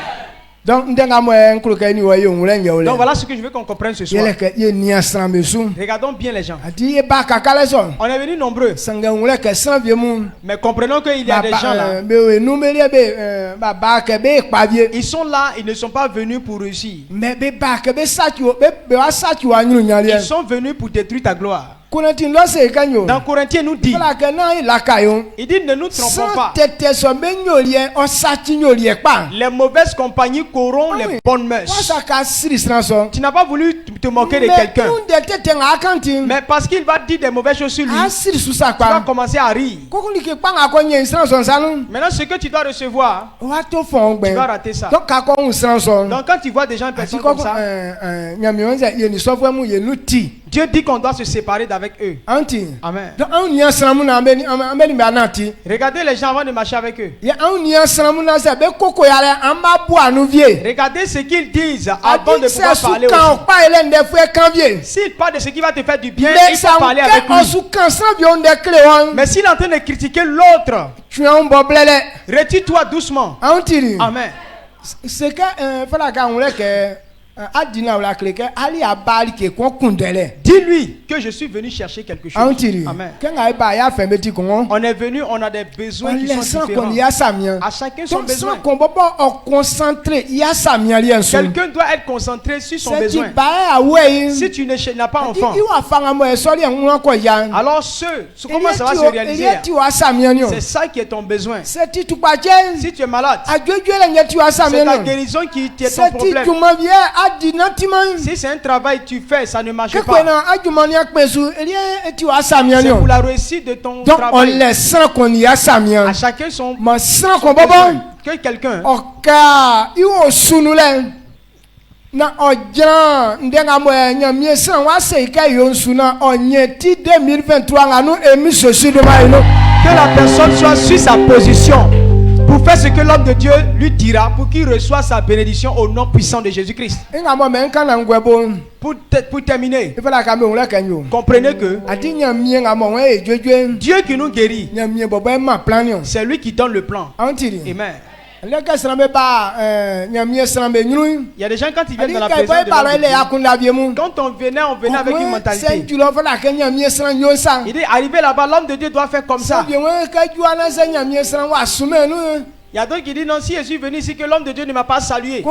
Donc voilà ce que je veux qu'on comprenne ce soir. Regardons bien les gens. On est venus nombreux. Mais comprenons qu'il y a des gens là. Ils sont là, ils ne sont pas venus pour réussir. Ils sont venus pour détruire ta gloire. Dans Corinthiens nous dit, il dit ne nous trompons pas. Les mauvaises compagnies corrompent les bonnes mœurs. Tu n'as pas voulu te moquer de quelqu'un, mais parce qu'il va dire des mauvaises choses sur lui, tu vas commencer à rire. Maintenant ce que tu dois recevoir, tu vas rater ça. Donc quand tu vois des gens, personnes comme ça, Dieu dit qu'on doit se séparer d'avec eux. Amen. Regardez les gens avant de marcher avec eux. Regardez ce qu'ils disent avant de pouvoir parler aux gens. S'il parle de ce qui va te faire du bien, il faut parler avec lui. Mais s'il est en train de critiquer l'autre, retire-toi doucement. Amen. C'est que dis-lui que je suis venu chercher quelque chose. Amen. On est venu, on a des besoins qui sont différents. À chacun son besoin. Quelqu'un doit être concentré sur son besoin. Si tu n'as pas enfant, alors comment ça va se réaliser? C'est ça qui est ton besoin. Si tu es malade, c'est ta guérison qui est ton problème. Si c'est un travail que tu fais, ça ne marche pas. C'est pour la réussite de ton travail. À chacun son besoin. Que quelqu'un que la personne soit sur sa position pour faire ce que l'homme de Dieu lui dira, pour qu'il reçoive sa bénédiction au nom puissant de Jésus-Christ. Pour terminer, comprenez que Dieu qui nous guérit, c'est lui qui donne le plan. Amen. Il y a des gens quand ils viennent dans la présence de Dieu, quand on venait avec une mentalité. Il dit arrivé là-bas, l'homme de Dieu doit faire comme ça. Il y a d'autres qui disent non, si je suis venu ici que l'homme de Dieu ne m'a pas salué,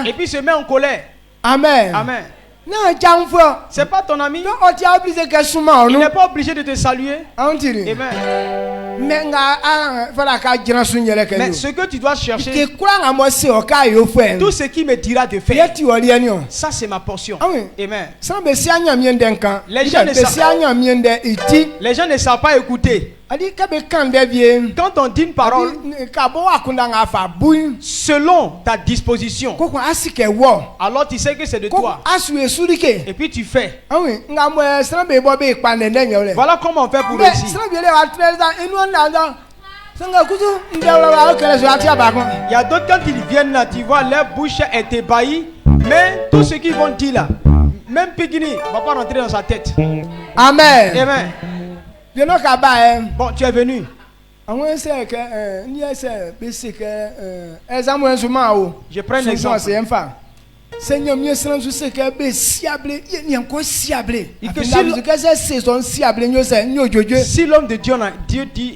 et puis se met en colère. Amen. Amen. C'est pas ton ami. Il n'est pas obligé de te saluer. Amen. mais nga voilà ka jira sunyele ke Mais yo ce que tu dois chercher, ke kura nga mo se o ka yo fe tout ce qui me dira de faire, yeti wali ani o ça c'est ma portion. ah oui Amen. sans be si anya mien den kan Les gens ne be si savent- anya mien de iti Les gens ne savent pas écouter. adi ka be kan de bien Quand on dit une parole, ka bo akunda nga fa bun selon ta disposition, ko ko asike wo alors tu sais que c'est de ko toi. asu esurike Et puis tu fais. ah oui nga mo sans be bo be pa ne den yo le Voilà comment on fait pour mais réussir. sans be le wa treza enu na da sanga kutu ndawla wa kele so atia ba kon Il y a d'autres quand ils viennent là, tu vois, leur bouche est ébahie. Mais tout ce qu'ils vont dire là, même Pigini ne va pas rentrer dans sa tête. amen Amen. de no ka ba Bon, tu es venu. àwọn se ke ni ese be se ke examen nsuma o Je prends un exemple. c'est enfin Seigneur mieux sans se que be siable ni encore siable Il que que si- que c'est saison siable nyo se nyo jojo Si l'homme de Dieu,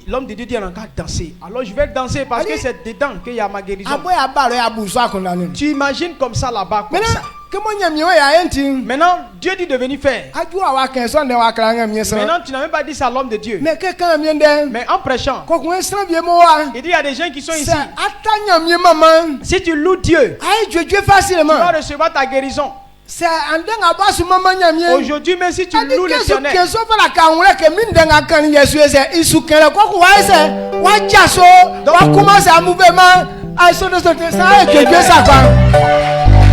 l'homme de Dieu dit on a encore danser, alors je vais danser parce que c'est dedans qu'il y a ma guérison. abo ya baro ya buso akunda ni Tu imagines comme ça là-bas, comme maintenant ça. que mo nya mi o ya enti Maintenant, Dieu dit de venir faire. aju awa kan so de wa kan mi so Maintenant, tu n'as même pas dit ça à l'homme de Dieu. mais que kan mi de Mais en prêchant, ko ko sran bi mo wa il dit il y a des gens qui sont ici. c'est atanya mi mama Si tu loues Dieu, ai jojo tu vas facilement recevoir ta guérison. c'est andanga basu mama nya mi Aujourd'hui, même si tu loues l'Éternel, keso fana ka nwere ke mi ndenga kan yesu ese isu kele ko wa ese wa jaso wa commence à mouvement a so de so ça que Dieu ça va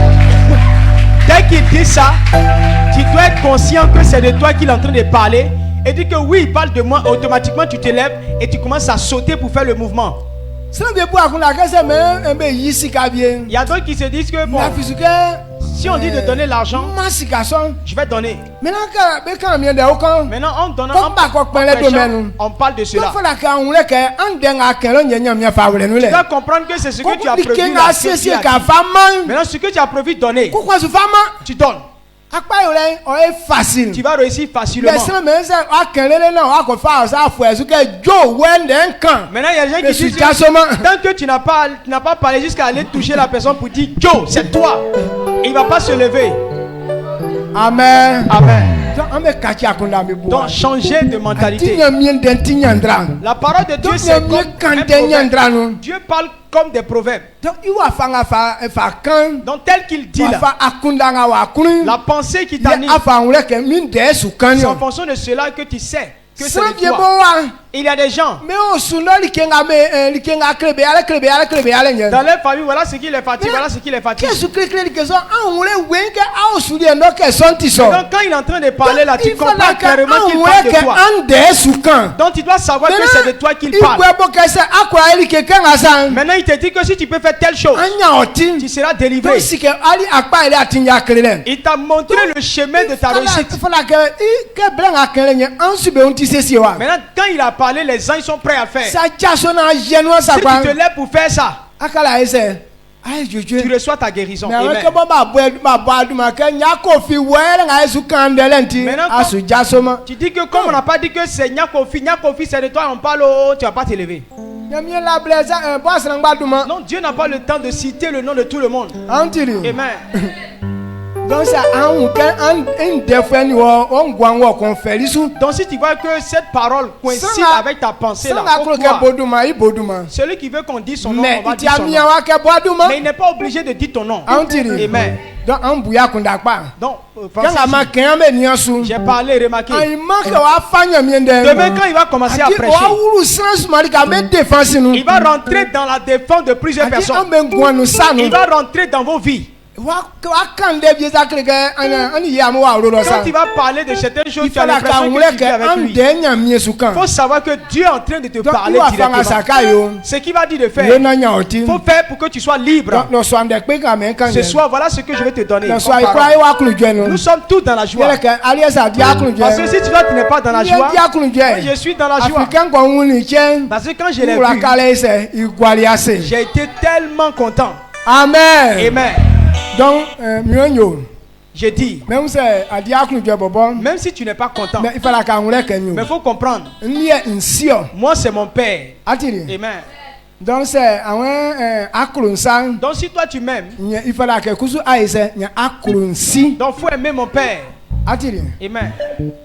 dès qu'il dit ça, tu dois être conscient que c'est de toi qu'il est en train de parler. Et dit que oui, il parle de moi, automatiquement tu te lèves et tu commences à sauter pour faire le mouvement. ça veut pas qu'on a que c'est même be yisi ka bien Il y a d'autres qui se disent que bon, na fisuke si on dit de donner l'argent, masikason je vais donner. maintenant que be kan mi de o kan Maintenant, en donnant, Comme pas qu'on prend les domaines. on parle de do cela. fana ka nwere ke andenga kan lo nyanya mi fa wele nu Tu le dois comprendre que c'est ce que tu as ko prévu. di là, kenga ce que tu sesi as ka dit. fama Maintenant, ce que tu as prévu de donner, ko kwa su fama tu donnes. akpa yo le o e facile Tu vas réussir facilement. mais ça mais ça akelele na wa ko fa sa fo esu ke jo wende nkan Maintenant, il y a des gens mais qui disent su que jasoma tant que tu n'as pas parlé jusqu'à aller toucher la personne pour dire Joe, c'est toi. Il ne va pas se lever. amen Amen. donc on me kachi akunda mi bo Donc, changer de mentalité. tinya mien den tinya ndra La parole de Dieu, donc c'est ne comme mi kan un den proverbe. ndra no Dieu parle comme des proverbes. donc iwa fanga fa kan Donc, tel qu'il dit wa là, fa akunda nga wa kun la pensée qui ye t'anime, afa nwure ke min de su kan c'est en yo fonction de cela que tu sais que c'est ça de bien bo toi. wa Il y a des gens mais o su no li kenga me li kenga krebe ale nye dans leur famille, voilà ce qui les fatigue, voilà ce qui les fatigue. ke su krebe ke so an nwure wen ke a o su de no ke sonti so Donc, quand il est en train de parler là, tu il faut comprends la clairement qu'il an parle de nwure ke toi. an de su kan Donc, tu dois savoir que c'est de toi qu'il il parle. faut bo ke se akwa eli ke kenga san Maintenant, il te dit que si tu peux faire telle chose, anya oti tu seras to délivré. si ke ali akpa ele atinya krele Il t'a montré le chemin de ta réussite. fala ke i ke brenga krele nye an su be unti sesi wa Maintenant, quand il a parlé, les gens ils sont prêts à faire. Si sa jaso na jenwa sa tu kwa te lèves pour faire ça, akala ese ai tu jojo reçois ta guérison. mais on Amen. ke bo ba bo aduma ke nya ko fi wele nga esu kandele nti Maintenant, asu jaso ma Tu dis que comme on n'a pas dit que c'est Nyakofi, c'est de toi, on parle, oh, tu vas pas te lever. nyamie la bleza boss na gbaduma Non, Dieu n'a pas le temps de citer le nom de tout le monde. antiri Amen. donc ça an ke an defeni wo on gwan wo conferisu Donc si tu vois que cette parole coïncide Sanga- avec ta pensée là, sanga faut ko ke croire. boduma i boduma Celui qui veut qu'on dise son nom, mais on va iti dire son amia nom. wa ke boduma Mais il n'est pas obligé de dire ton nom. antiri Amen. donc an buya kunda pa Donc, kanga ma Francis, kan be niasu j'ai parlé, remarqué. ai ma ke wa fanya miende Demain, quand il va commencer à ati prêcher, wa wuru sans mari ka be défense nu il va rentrer dans la défense de plusieurs ati an personnes. be gwanu sanu Il va rentrer dans vos vies. wa kan de bi za kre ke an ya mo wa wuru Quand sa il va parler de certaines choses, il tu as fala ka l'impression nwure que tu ke vis avec an lui. de nyamie su kan Il faut savoir que Dieu est en train de te donc parler wa fanga directement. saka yo Ce qu'il va dire de le faire, na nya oti il faut faire pour que tu sois libre. donc no so ande pe ka men kan Ce soir, voilà ce que je vais te donner. no comme so ai parole. kwa i wa kunu je no Nous sommes tous dans la joie. yele ke aliesa dia kunu je Parce que si tu vois que tu n'es pas dans la joie, dia kunu moi, je je suis dans la joie. africain ko wuni che Parce que quand je l'ai wura vu, kale se igwali ase j'ai été tellement content. amen Amen. donc mionyo J'ai dit, même se adia kunu je bobo même si tu n'es pas content, mais il fallait ka nwure ke mais nyu il faut comprendre, nie insio moi c'est mon père. atiri Amen. donc se awon akurun san Donc si toi tu m'aimes, il fallait que kusu aise nya akurun si donc faut aimer mon père. Atiri. Amen.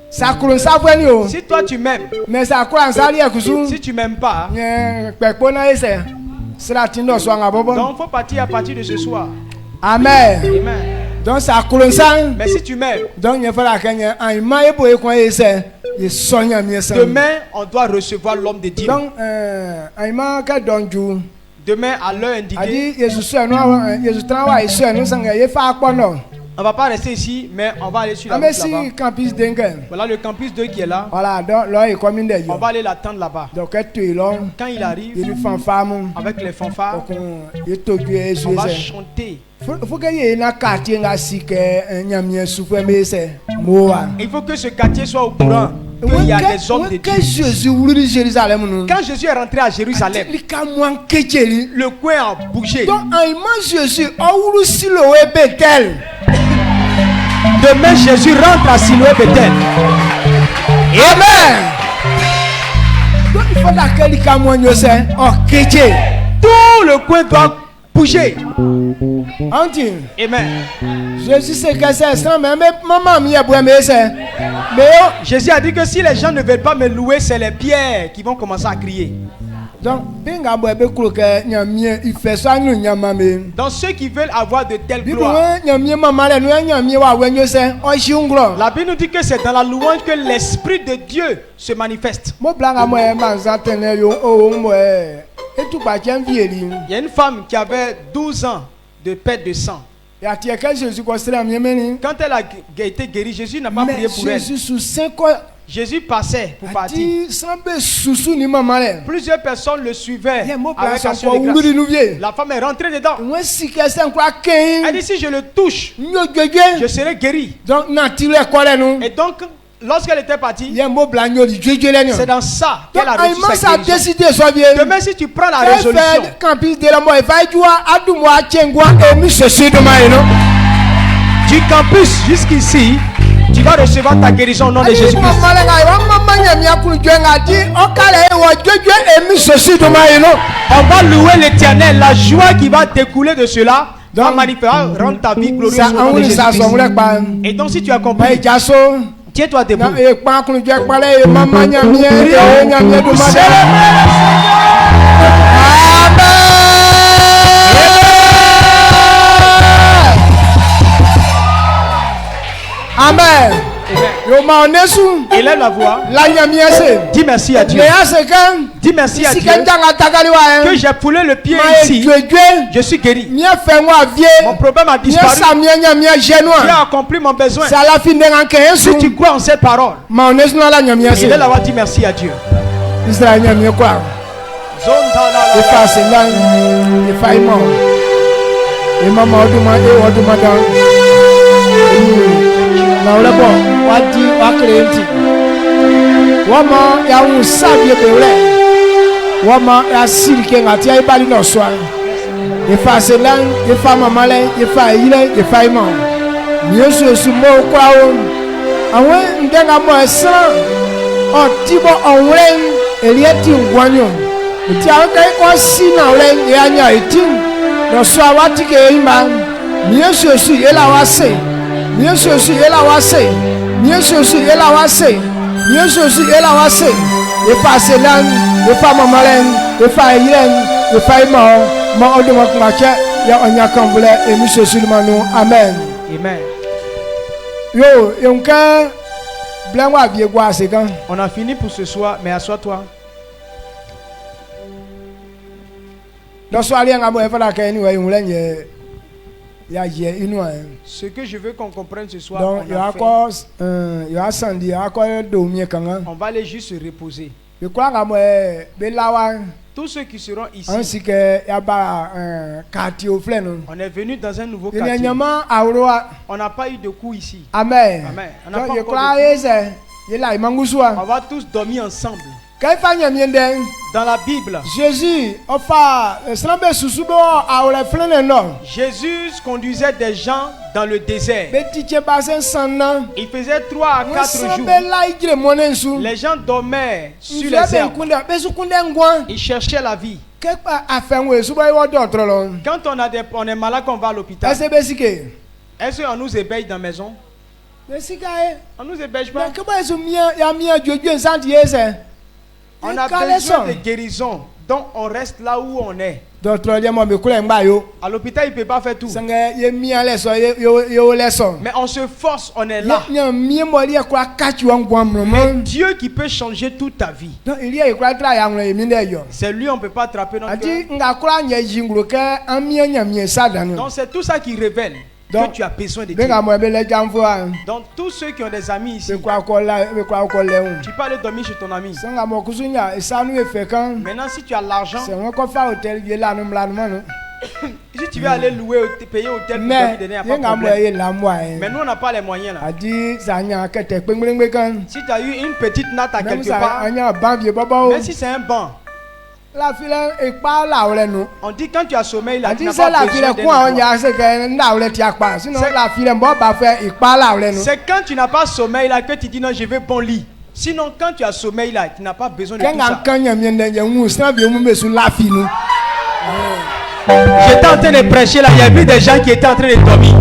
Ça coule ça voit nous. Si toi tu m'aimes, Mais ça coule en salle à cousu. si tu m'aimes pas, Pekpona ese. Sera tindo swanga bobo. donc faut partir à partir de ce soir. Amen. Amen. Donc ça coule ça. Mais si tu m'aimes, Donc il faut la Kenya. En ima ebo e kwa ese. Il sonya mi ese. demain on doit recevoir l'homme de Dieu. Donc en ima ka donju. Demain à l'heure indiquée, Adi Yesu no Yesu trawa Yesu no sanga ye fa akpono. on va pas rester ici, mais on va aller sur la route Amesi là-bas. campus dengue. Voilà le campus 2 qui est là. Voilà, donc là il comme inde On yo. va aller l'attendre là-bas. Donc tu là, Quand il arrive, il fanfare avec les fanfares, donc il todu Yesu on va ese. chanter. Faut que y na quartier nga sike nyamie souffre mais c'est moa. Il faut que ce quartier soit au courant qu'il y a des hommes de Que Dieu. Jésus voulu Jérusalem nous. Quand Jésus est rentré à Jérusalem, Il ka moins kecheli. le coin a bougé. Donc en Jésus a voulu Siloé Bethel. Demain, Jésus rentre à Siloé Bethel. Amen. Donc il faut que il ka moins José o keche. Tout le coin doit bouger. Anti. Amen. Jésus c'est que c'est ça mais maman mi a mais c'est. Mais Jésus a dit que si les gens ne veulent pas me louer, c'est les pierres qui vont commencer à crier. donc benga boy be kuro ke nyamie il fait ça nous nyamame. Donc ceux qui veulent avoir de telles Bible gloires, nyamie mama le nous nyamie wa wenyo se o shiungro. la Bible nous dit que c'est dans la louange que l'Esprit de Dieu se manifeste. Mo blanga mo e manza tene yo o mo e. Et tout ba tien vieli. Il y a une femme qui avait 12 ans de perte de sang. Ya tie que Jésus ko sera miemeni. Quand elle a été guérie, Jésus n'a pas prié Mais pour elle. Jésus sous 5 ans Jésus passait pour partir. ati sambe susu ni mama le. Plusieurs personnes le suivaient Ye mo avec blanga action ko de wuri grâce. nous vie. La femme est rentrée dedans. Moi si que c'est quoi Elle ken. dit si je le touche, Nyo je jeje. serai guéri. Donc na ti le ko le nous. Et donc, lorsqu'elle était partie, Ye mo blanyo di jeje le c'est ni. dans ça Donc qu'elle a reçu Aïma sa ça guérison. décidé so bien. Demain, si tu prends la résolution, Campus de la moi va joie adu moi chengwa et mi ceci de moi non. du campus jusqu'ici, tu vas recevoir ta guérison au nom de Jésus-Christ. On va louer l'Éternel. La joie qui va découler de cela va manifester, rendre ta vie glorieuse au nom de Jésus-Christ. Et donc, si tu as compris, tiens-toi debout. Amen. Yo ma onesu. Élève la voix. La nyamiese. Dis merci à Dieu. Mais à ce que. Dis merci à Dieu Que que j'ai foulé le pied ici. Je suis guéri. Mon problème a disparu. Dieu a accompli mon besoin. Si tu crois en cette parole, élève la voix, dis merci à Dieu. Israël nyamie quoi. Il passe là. Il fait mort. Et maman oduma dans. Na ole bo wadi wakrenti wama ya unsabie beule wama ya silke ngati ya ibali no swa efase lan efa mamale efa ile efa imo yesu sumo kwawo awon ndenga mo esan o tibo onwen elieti ngwanyo ti awon kai ko sina ole ya nya etin no swa wati ke ima yesu yela wase Yesu yela wase. Yesu yela wase. Yesu yela wase. E passe lan, e fa mamalen, e fa yilen, e fa mo, mo oduma kwache ya onya kambule e mi Jésus manu. Amen. Amen. Yo, yonka blanwa vie gwa sekan. On a fini pour ce soir, mais assois-toi. Do so ali ngamo e fa la ka anyway unlenye. Ce que je veux qu'on comprenne ce soir, donc, on va aller juste se reposer. Tous ceux qui seront ici, on est venu dans un nouveau quartier. On n'a pas eu de coup ici. Amen. Amen. On va tous dormir ensemble. Dans la Bible, Jésus conduisait des gens dans le désert. Il faisait 3 à 4 jours. Les gens dormaient sur les herbes. Ils cherchaient la vie. Quand on est malade, qu'on va à l'hôpital, est-ce qu'on nous éveille dans la maison? Mais si gaé. On nous héberge Mais pas. comment est-ce que y a mis un Dieu sans Dieu c'est? On a besoin de guérison. Donc on reste là où on est. Docteur Dieu moi me coule en bas yo. À l'hôpital, il ne peut pas faire tout. Sanga y mis en leçon yo leçon. Mais on se force, on est là. Y a mis moi li quoi catch wan gwam Mais Dieu qui peut changer toute ta vie. donc il y a quoi tra ya ngwe mi ne yo. C'est lui, on ne peut pas attraper notre Adi cœur. nga kura nye jingro ke an mi nya mi sa dan. Donc c'est tout ça qui révèle Donc, que tu as besoin de Dieu. Benga mo be le jamfo an. Donc tous ceux qui ont des amis ici, Be kwa ko la be kwa ko le un. tu peux aller dormir chez ton ami. Sanga mo kusunya esanu e fe kan. Maintenant, si tu as l'argent, C'est on ko fa hôtel ye la no mla no. si tu veux aller louer, payer hôtel pour Mais dormir, il n'y a ye pas de nga mo problème. ye la mo Mais nous, on n'a pas les moyens là. Adi zanya ke te pengbe kan. Si tu as eu une petite natte à Même quelque ça part, anya ban vie baba o. même si c'est un banc, La file e pa la ole no. on dit quand tu as sommeil là, tu Adi n'as se pas la besoin file d'un ko an endroit. ya se ke nda ole ti apa. Sinon C'est- la file mbo ba fe e pa la ole no. C'est quand tu n'as pas sommeil là que tu dis non, je vais bon lit. Sinon, quand tu as sommeil là, tu n'as pas besoin de tout Kenga ça. kanya mi ndenge ngu sa bi mu be su la fi no. J'étais en train de prêcher là, il y a eu des gens qui étaient en train de dormir.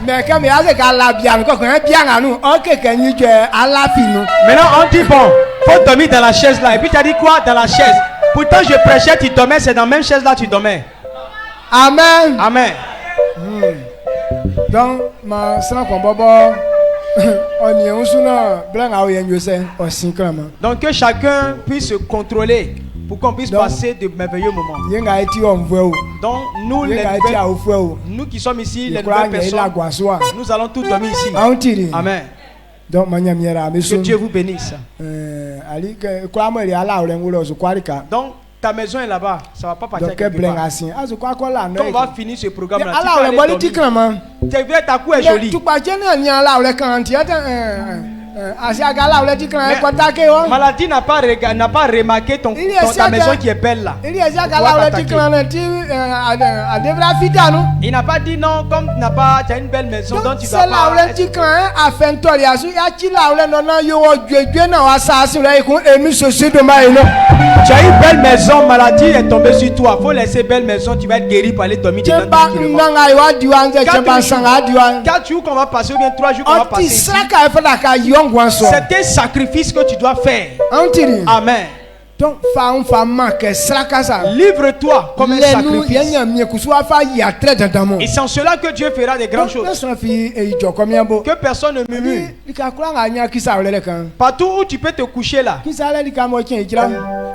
Mais comme il y a des la bien, quand on est bien à nous, ok, quand il y a à la fin, nous. Maintenant, on dit bon, faut dormir dans la chaise là. Et puis tu as dit quoi dans la chaise? Pourtant, je prêchais, tu dormais, c'est dans la même chaise là, tu dormais. Amen. Amen. Donc, ma sang qu'on bobo, on y est, on s'en blanc à oyen yose, au 5 ans. Donc que chacun puisse se contrôler pour qu'on puisse Donc- passer de merveilleux moments. Yenga eti on voit, Donc nous, les yenga eti a nouvelles- ofo, nous qui sommes ici, les il croit nouvelles qu'il y a la personnes, guassoa. nous allons tous dormir ici. Amen. Amen. Donc, manya miera, mais Que Dieu vous bénisse. ali que quoi moi il y a là où l'on se qualifie. Donc ta maison est là-bas, ça va pas partir Donc, que quelque blanc part. assis. Ah, je crois qu'on l'a. Quand on va finir ce programme là, Alors, on va le dire comment? ta cou est jolie. Tu pas gêné ni là où les cantiers. Asiaga là où les dit quand Mais- contact oh. Maladie n'a pas remarqué Il y a ça ta maison que- qui est belle là. Il y a Asiaga là où les dit quand a devra fita nous. Il n'a pas dit non, comme tu as une belle maison, donc tu C'est dois là où pas. les dit quand a fait toi ya su ya ti là où les non yo Dieu na wa sa si là ko emi so si de ma eno. Tu as une belle maison, maladie est tombée sur toi. Faut laisser belle maison, tu vas être guéri pour aller dormir dedans Chemba tranquillement. ndanga yo diwan ze chemba sanga diwan. 4 jours qu'on va passer ou bien 3 jours qu'on va On ti passer ici. saka fa da ka yongwan so. C'est un sacrifice que tu dois faire. On ti ri. Amen. Donc fa ma que saka ça. Livre-toi comme un Les nous sacrifice. yenya mi ku so fa ya très dans mon. Et c'est en cela que Dieu fera des grandes choses. Laisse fi e jo combien beau. Que personne ne murmure. Ni ka kula nga nya ki sa le kan. Partout où tu peux te coucher là. Ki sa le ka mo chen ikira.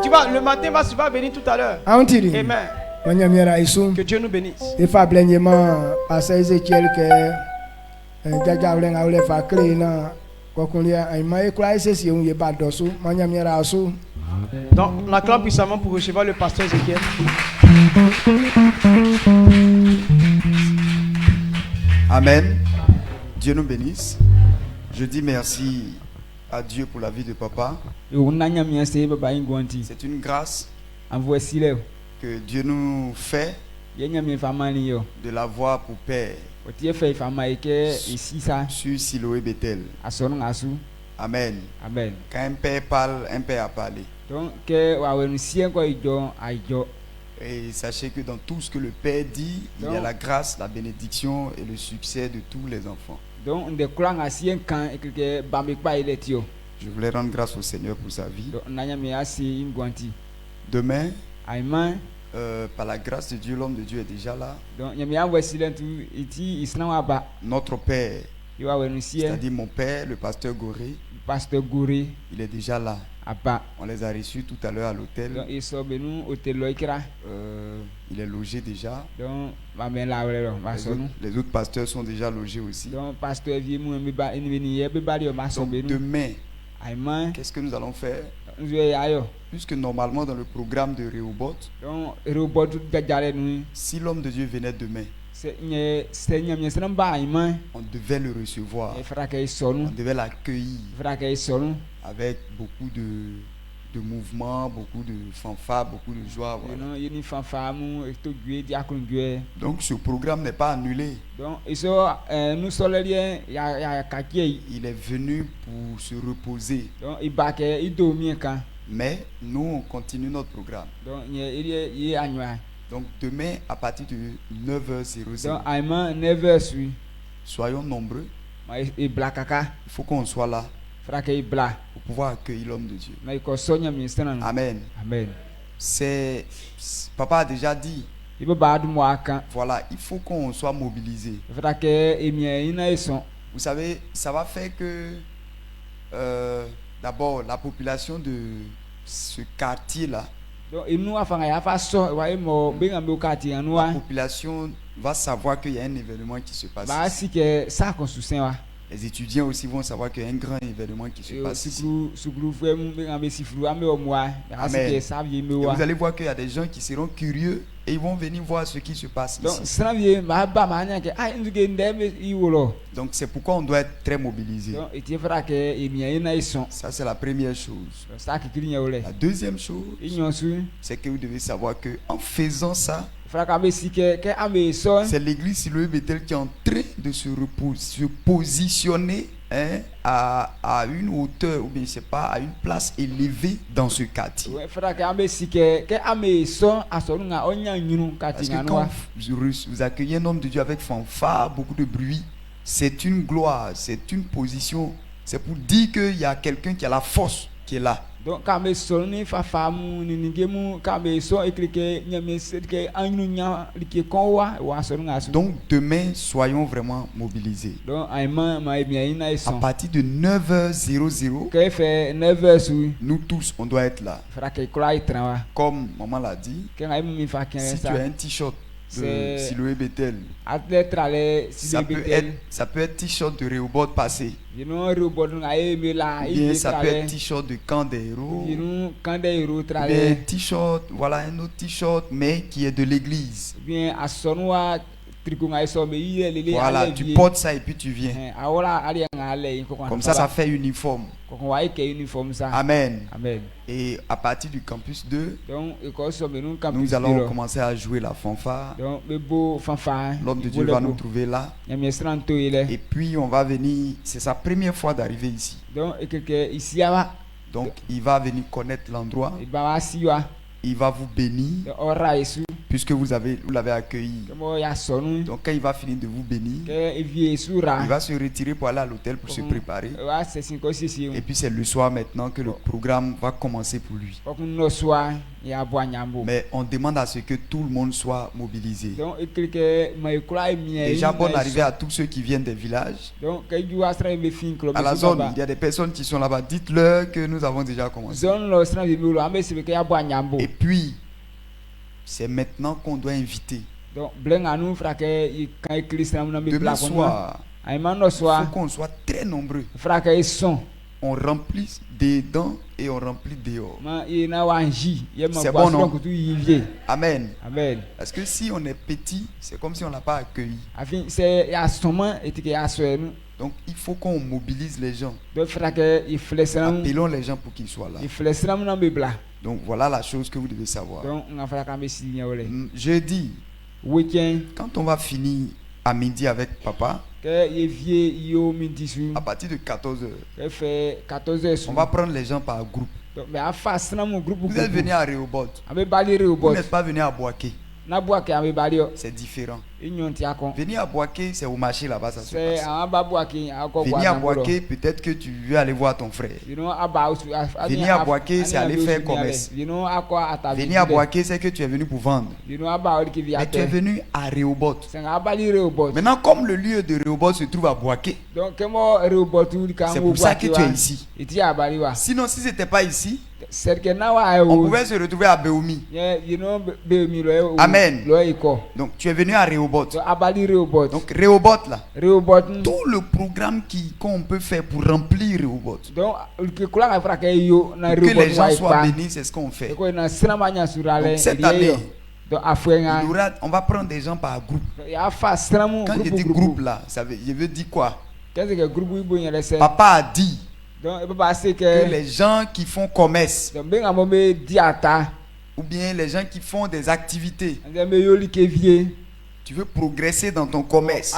Tu vas, le matin, tu vas venir tout à l'heure. On ti ri. Amen. Manya miera isu. Que Dieu nous bénisse. Il faut blennement passer Ezekiel que jaja wlen a wle fa kle na ko kun ya ai mai kula ese si un ye ba dosu manya miera asu. Donc, on acclame puissamment pour recevoir le pasteur Ézéchiel. Amen. Dieu nous bénisse. Je dis merci à Dieu pour la vie de papa. C'est une grâce que Dieu nous fait de l'avoir pour père sur Siloé Bethel. Amen. Amen. Quand un père parle, un père a parlé. Donc, Et sachez que dans tout ce que le père dit, il y a la grâce, la bénédiction et le succès de tous les enfants. Je voulais rendre grâce au Seigneur pour sa vie. Demain, par la grâce de Dieu, l'homme de Dieu est déjà là. Notre père, c'est-à-dire mon père, le pasteur Goré, il est déjà là. On les a reçus tout à l'heure à l'hôtel. Il est logé déjà. Les autres pasteurs sont déjà logés aussi. Donc demain, qu'est-ce que nous allons faire? Puisque normalement dans le programme de Rehoboth, si l'homme de Dieu venait demain, on devait le recevoir, on devait l'accueillir avec beaucoup de mouvements, beaucoup de fanfares, beaucoup de joie. Voilà. Donc ce programme n'est pas annulé. Il est venu pour se reposer. Mais nous, on continue notre programme. Donc demain, à partir de 9h00, soyons nombreux. Il faut qu'on soit là pour pouvoir accueillir l'homme de Dieu. Amen. Amen. Papa a déjà dit. Voilà, il faut qu'on soit mobilisé. Vous savez, ça va faire que d'abord la population de ce quartier-là, la population va savoir qu'il y a un événement qui se passe ici. Les étudiants aussi vont savoir qu'il y a un grand événement qui se passe ici. Amen. Et vous allez voir qu'il y a des gens qui seront curieux et ils vont venir voir ce qui se passe ici. Donc c'est pourquoi on doit être très mobilisé. Ça c'est la première chose. La deuxième chose, c'est que vous devez savoir que en faisant ça, c'est l'église Siloé Bethel qui est en train de se positionner à une hauteur, ou bien je sais pas, à une place élevée dans ce quartier. Parce que quand vous accueillez un homme de Dieu avec fanfare, beaucoup de bruit, c'est une gloire, c'est une position, c'est pour dire qu'il y a quelqu'un qui a la force qui est là. Donc demain, soyons vraiment mobilisés. À partir de 9h00, nous tous, on doit être là. Comme maman l'a dit, si tu as un t-shirt de Siloé Bethel, ça peut être t-shirt de Rehoboth passé. Bien, ça peut être t-shirt de Camp des Héros. Bien, t-shirt, voilà un autre t-shirt, mais qui est de l'église. Voilà, tu portes ça et puis tu viens. Comme ça fait uniforme. Amen. Amen. Et à partir du campus 2, nous allons commencer à jouer la fanfare. L'homme de Dieu va nous trouver là. Et puis on va venir, c'est sa première fois d'arriver ici. Donc il va venir connaître l'endroit. Il va vous bénir puisque vous l'avez accueilli. Donc quand il va finir de vous bénir, il va se retirer pour aller à l'hôtel pour se préparer. Et puis c'est le soir maintenant que le programme va commencer pour lui. Mais on demande à ce que tout le monde soit mobilisé. Déjà bonne arrivée à tous ceux qui viennent des villages. À la zone, il y a des personnes qui sont là-bas. Dites-leur que nous avons déjà commencé. Et puis, c'est maintenant qu'on doit inviter. Demain soir, il faut qu'on soit très nombreux. On remplit dedans et on remplit dehors. C'est bon, non? Amen. Parce que si on est petit, c'est comme si on l'a pas accueilli. Donc il faut qu'on mobilise les gens. Appelons les gens pour qu'ils soient là. Donc voilà la chose que vous devez savoir. Jeudi, quand on va finir à midi avec papa, à partir de 14h, on va prendre les gens par groupe. Vous êtes venu à Rehoboth. Vous n'êtes pas venu à Boaké. C'est différent. Venir à Boaké, c'est au marché là-bas, ça se passe. Venir à Boaké, peut-être que tu veux aller voir ton frère. Venir à Boaké, c'est aller faire commerce. Venir à Boaké, c'est que tu es venu pour vendre. Mais tu es venu à Rehoboth. Maintenant, comme le lieu de Rehoboth se trouve à Boaké, c'est pour ça que tu es ici. Sinon, si ce n'était pas ici, on pouvait se retrouver à Béoumi. Amen. Donc tu es venu à Rehoboth. Donc Rehoboth là, tout le programme qu'on peut faire pour remplir Rehoboth, que les gens soient bénis, c'est ce qu'on fait. Donc cette année, on va prendre des gens par groupe. Quand je dis groupe là, je veux dire quoi? Papa a dit que les gens qui font commerce, ou bien les gens qui font des activités, Tu veux progresser dans ton commerce.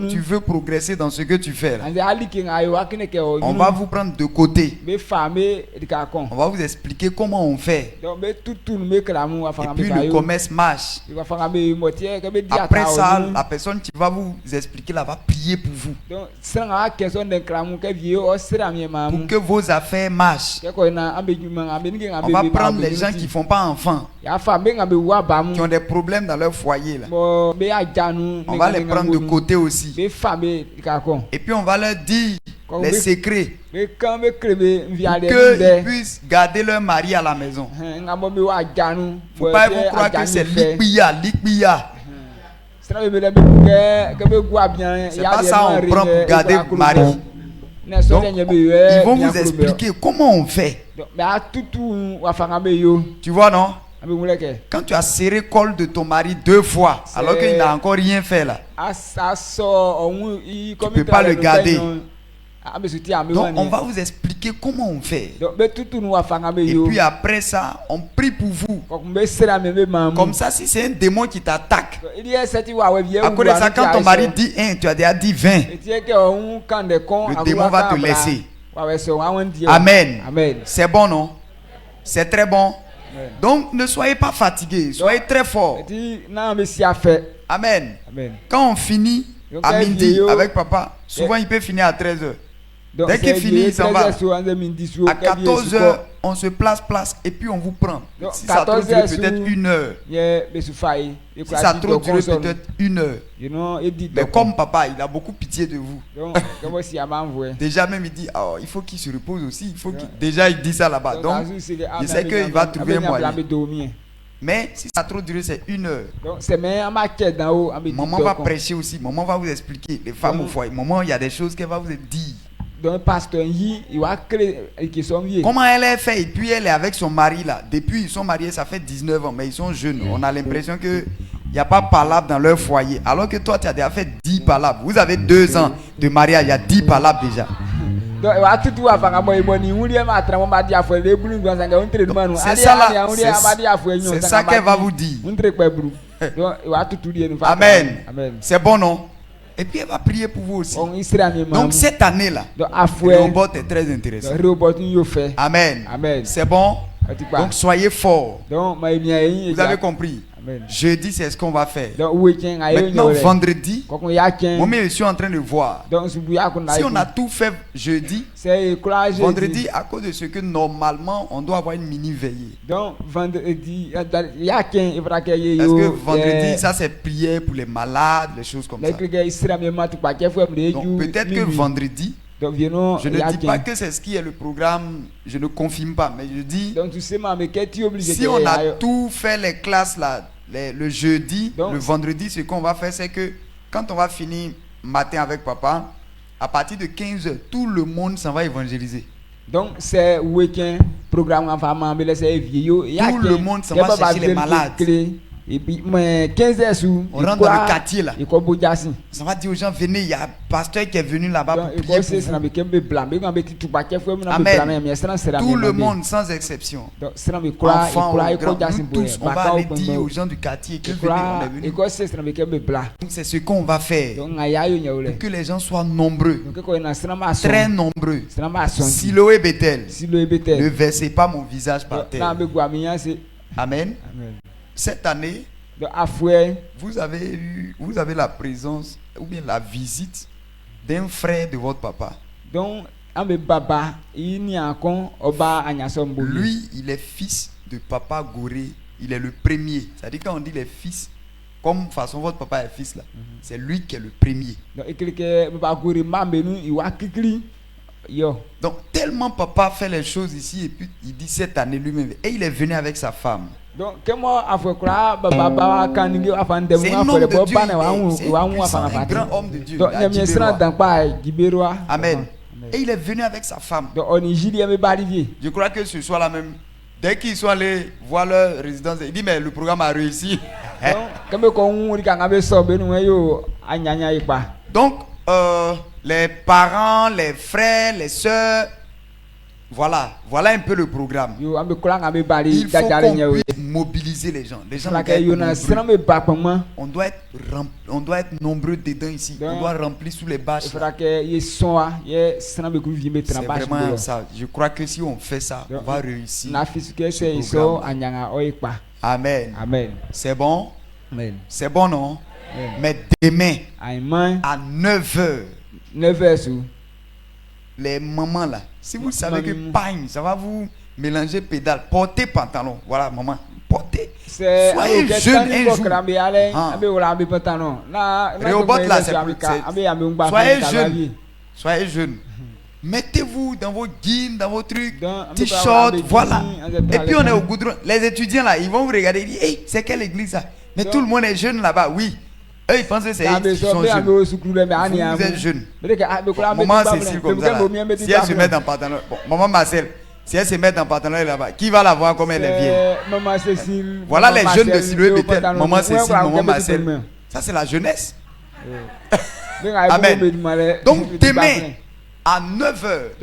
Tu veux progresser dans ce que tu fais là. On va vous prendre de côté. On va vous expliquer comment on fait. Et puis le commerce marche. Après ça, la personne qui va vous expliquer là va prier pour vous. Pour que vos affaires marchent. On va prendre les gens qui ne font pas enfant, qui ont des problèmes dans leur foyer là. On va les prendre de côté aussi. Et puis on va leur dire les secrets qu'ils puissent garder leur mari à la maison. Faut pas vous croire que c'est likbiya. C'est pas ça on prend pour garder le mari. Donc, ils vont vous expliquer comment on fait. Tu vois, non? Quand tu as serré le col de ton mari 2 fois, alors qu'il n'a encore rien fait là, tu ne peux pas le garder. Donc, on va vous expliquer comment on fait. Et puis après ça, on prie pour vous. Comme ça, si c'est un démon qui t'attaque, à cause de ça, quand ton mari dit 1, tu as déjà dit 20. Le démon va te laisser. Amen. C'est bon, non? C'est très bon. Donc, ne soyez pas fatigués. Soyez très forts. Amen. Quand on finit à midi avec papa, souvent il peut finir à 13h. Dès qu'il finit, il s'en va. À 14h, on se place et puis on vous prend. Si ça trop dure, peut-être 1 heure. Si ça trop dure, peut-être 1 heure. Mais comme papa, il a beaucoup pitié de vous. Déjà même il dit, oh, il faut qu'il se repose aussi. Déjà il dit ça là-bas. Donc, il sait qu'il va trouver un moyen. Mais si ça trop duré, c'est 1 heure. Maman va prêcher aussi. Maman va vous expliquer. Les femmes au foyer. Maman, il y a des choses qu'elle va vous dire. Comment elle est fait? Et puis elle est avec son mari là. Depuis ils sont mariés, ça fait 19 ans, mais ils sont jeunes. On a l'impression que il n'y a pas palabre dans leur foyer. Alors que toi, tu as déjà fait 10 palabres. Vous avez 2 ans de mariage, il y a 10 palabres déjà. C'est ça là. C'est ça qu'elle va vous dire. Amen. C'est bon, non? Et puis elle va prier pour vous aussi. Donc cette année-là, le robot est très intéressant. Amen. C'est bon? Donc soyez forts. Vous avez compris? Jeudi, c'est ce qu'on va faire. Maintenant, vendredi, moi-même, je suis en train de voir. Si on a tout fait jeudi, vendredi, à cause de ce que normalement, on doit avoir une mini-veillée. Parce que vendredi, ça c'est prière pour les malades, les choses comme ça. Donc peut-être que vendredi, je ne dis pas que c'est ce qui est le programme, je ne confirme pas, mais je dis, si on a tout fait les classes là, le jeudi, le vendredi, ce qu'on va faire, c'est que quand on va finir matin avec papa, à partir de 15h, tout le monde s'en va évangéliser. Donc c'est week-end, programme en famille, tout le monde s'en va chercher les malades. Et puis, 15h sous. On rentre dans le quartier là. Ça va dire aux gens, venez, il y a un pasteur qui est venu là-bas pour prier pour vous. Amen. Tout le monde, sans exception. Enfants, nous tous, on va aller dire aux gens du quartier que venez, on est venu. C'est ce qu'on va faire. Pour que les gens soient nombreux. Très nombreux. Siloé Bethel. Ne versez pas mon visage par terre. Amen. Cette année, vous avez la présence ou bien la visite d'un frère de votre papa. Donc, lui, il est fils de papa Goré. Il est le premier. C'est-à-dire quand on dit les fils, comme façon votre papa est fils là, c'est lui qui est le premier. Donc, tellement papa fait les choses ici et puis il dit cette année lui-même. Et il est venu avec sa femme. Donc, c'est un grand homme de Dieu. Amen. Et il est venu avec sa femme. Je crois que ce soir là même, dès qu'ils sont allés voir leur résidence, il dit mais le programme a réussi. Donc, les parents, les frères, les sœurs, Voilà un peu le programme. Il faut qu'on puisse mobiliser les gens. Les gens on doit être nombreux dedans ici. On doit remplir sous les bâches. C'est vraiment ça. Je crois que si on fait ça, on va réussir. Amen. C'est bon? Amen. C'est bon, non? Amen. Mais demain, à 9h, les mamans là, si vous savez que pagne, ça va vous mélanger pédale, portez pantalon. Voilà, maman, portez. Soyez jeune un jour. Soyez jeune. Mettez-vous dans vos jeans, dans vos trucs, t-shirts, voilà. Et puis on est au goudron. Les étudiants là, ils vont vous regarder et dire, hey, c'est quelle église ça? Mais tout le monde est jeune là-bas, oui. Eux ils pensent que c'est ils sont jeunes. Vous êtes jeunes. Maman Cécile comme ça là, si elle se met dans pantalon, bon, maman Marcel, si elle se met dans pantalon là-bas, qui va la voir comme elle est vieille? Maman Cécile. Voilà les jeunes de Siloé Bethel, maman Cécile, maman Marcel. Ça c'est la jeunesse. Amen. Donc demain, à 9h,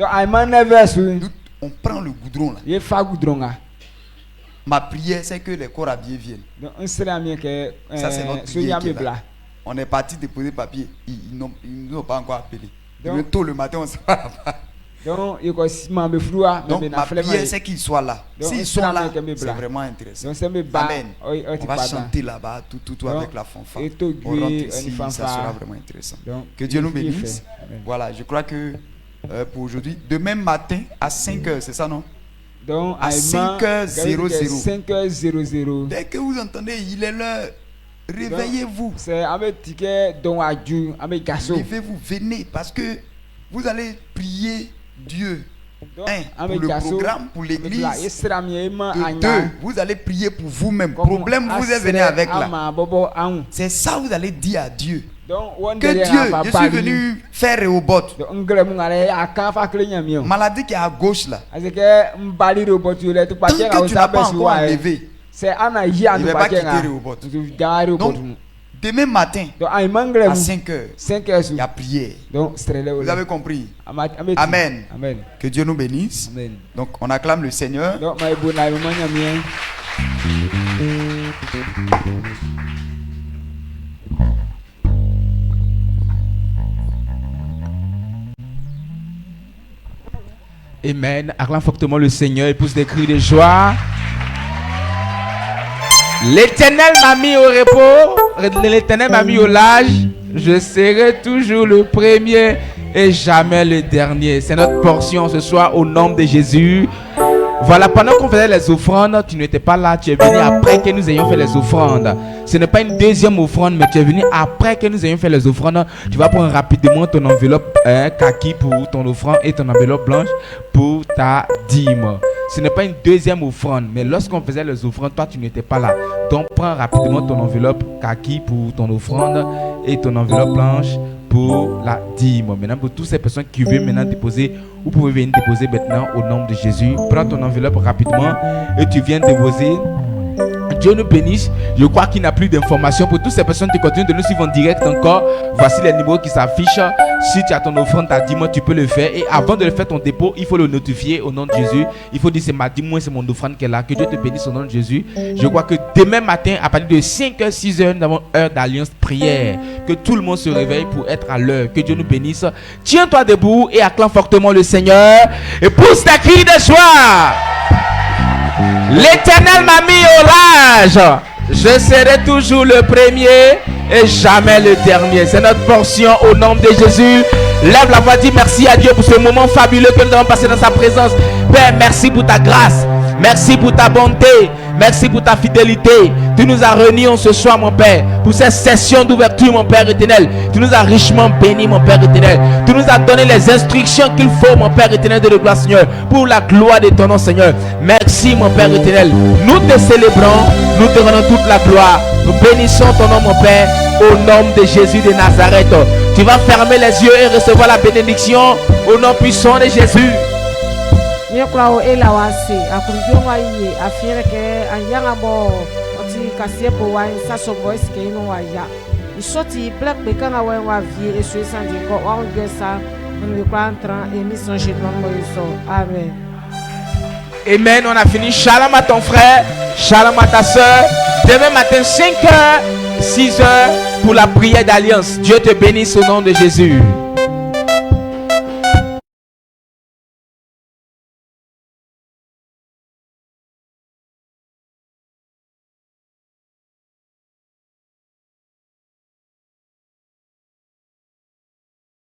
on prend le goudron là. Ma prière, c'est que les corps habillés viennent. Ça, c'est notre prière qui est là. On est parti déposer papier. Ils nous ont pas encore appelé. Tôt le matin, on sera là-bas. Donc, ma prière, c'est qu'ils soient là. S'ils sont là, c'est vraiment intéressant. Amen. On va chanter là-bas, tout avec la fanfare. On rentre ici, ça sera vraiment intéressant. Que Dieu nous bénisse. Voilà, je crois que pour aujourd'hui, demain matin à 5h, c'est ça, non? Donc, à 5h00. Dès que vous entendez, il est l'heure. Réveillez-vous. Réveillez-vous, venez parce que vous allez prier Dieu. Un, pour le programme, pour l'église. Et deux, vous allez prier pour vous-même. Problème, vous êtes venu avec là. C'est ça, vous allez dire à Dieu. Que Dieu, je suis venu faire Rehoboth. Maladie qui est à gauche là. Tant que tu n'as pas encore enlevé, il ne va pas quitter Rehoboth. Donc, demain matin, à 5h, il y a prière. Vous avez compris? Amen. Que Dieu nous bénisse. Donc, on acclame le Seigneur. Amen. Acclame fortement le Seigneur et pousse des cris de joie. L'Éternel m'a mis au repos, l'Éternel m'a mis au large. Je serai toujours le premier et jamais le dernier. C'est notre portion ce soir au nom de Jésus. Voilà, pendant qu'on faisait les offrandes, tu n'étais pas là, tu es venu après que nous ayons fait les offrandes. Ce n'est pas une deuxième offrande, mais tu es venu après que nous ayons fait les offrandes. Tu vas prendre rapidement ton enveloppe kaki pour ton offrande et ton enveloppe blanche pour ta dîme. Ce n'est pas une deuxième offrande, mais lorsqu'on faisait les offrandes, toi tu n'étais pas là. Donc prends rapidement ton enveloppe kaki pour ton offrande et ton enveloppe blanche pour la dîme. Maintenant, pour toutes ces personnes qui veulent maintenant déposer, vous pouvez venir déposer maintenant au nom de Jésus. Prends ton enveloppe rapidement et tu viens déposer. Dieu nous bénisse. Je crois qu'il n'y a plus d'informations. Pour toutes ces personnes qui continuent de nous suivre en direct encore, voici les numéros qui s'affichent. Si tu as ton offrande à dîme, tu peux le faire. Et avant de le faire ton dépôt, il faut le notifier au nom de Jésus. Il faut dire c'est ma dîme, c'est mon offrande qui est là. Que Dieu te bénisse au nom de Jésus. Je crois que demain matin, à partir de 5h, 6h, nous avons heure d'alliance prière. Que tout le monde se réveille pour être à l'heure. Que Dieu nous bénisse. Tiens-toi debout et acclame fortement le Seigneur. Et pousse ta cri de joie. L'Éternel m'a mis au large. Je serai toujours le premier et jamais le dernier. C'est notre portion au nom de Jésus. Lève la voix, dis merci à Dieu pour ce moment fabuleux que nous avons passé dans sa présence. Père, merci pour ta grâce. Merci pour ta bonté. Merci pour ta fidélité. Tu nous as réunis ce soir, mon Père, pour cette session d'ouverture, mon Père éternel. Tu nous as richement bénis, mon Père éternel. Tu nous as donné les instructions qu'il faut, mon Père éternel, de la gloire, Seigneur, pour la gloire de ton nom, Seigneur. Merci, mon Père éternel. Nous te célébrons, nous te rendons toute la gloire. Nous bénissons ton nom, mon Père, au nom de Jésus de Nazareth. Tu vas fermer les yeux et recevoir la bénédiction au nom puissant de Jésus. Nyekura o ela wase akunjo wa yi afiere ke anyanga bo oti kasie po wa saso voice ke ino wa ya isoti black be kanga wa vie e so sandi ko wa ngesa on le plan tran émission Jésus mo so amen. Amen, on a fini. Shalom à ton frère, shalom à ta soeur. Demain matin, 5h, 6h pour la prière d'alliance. Dieu te bénisse au nom de Jésus.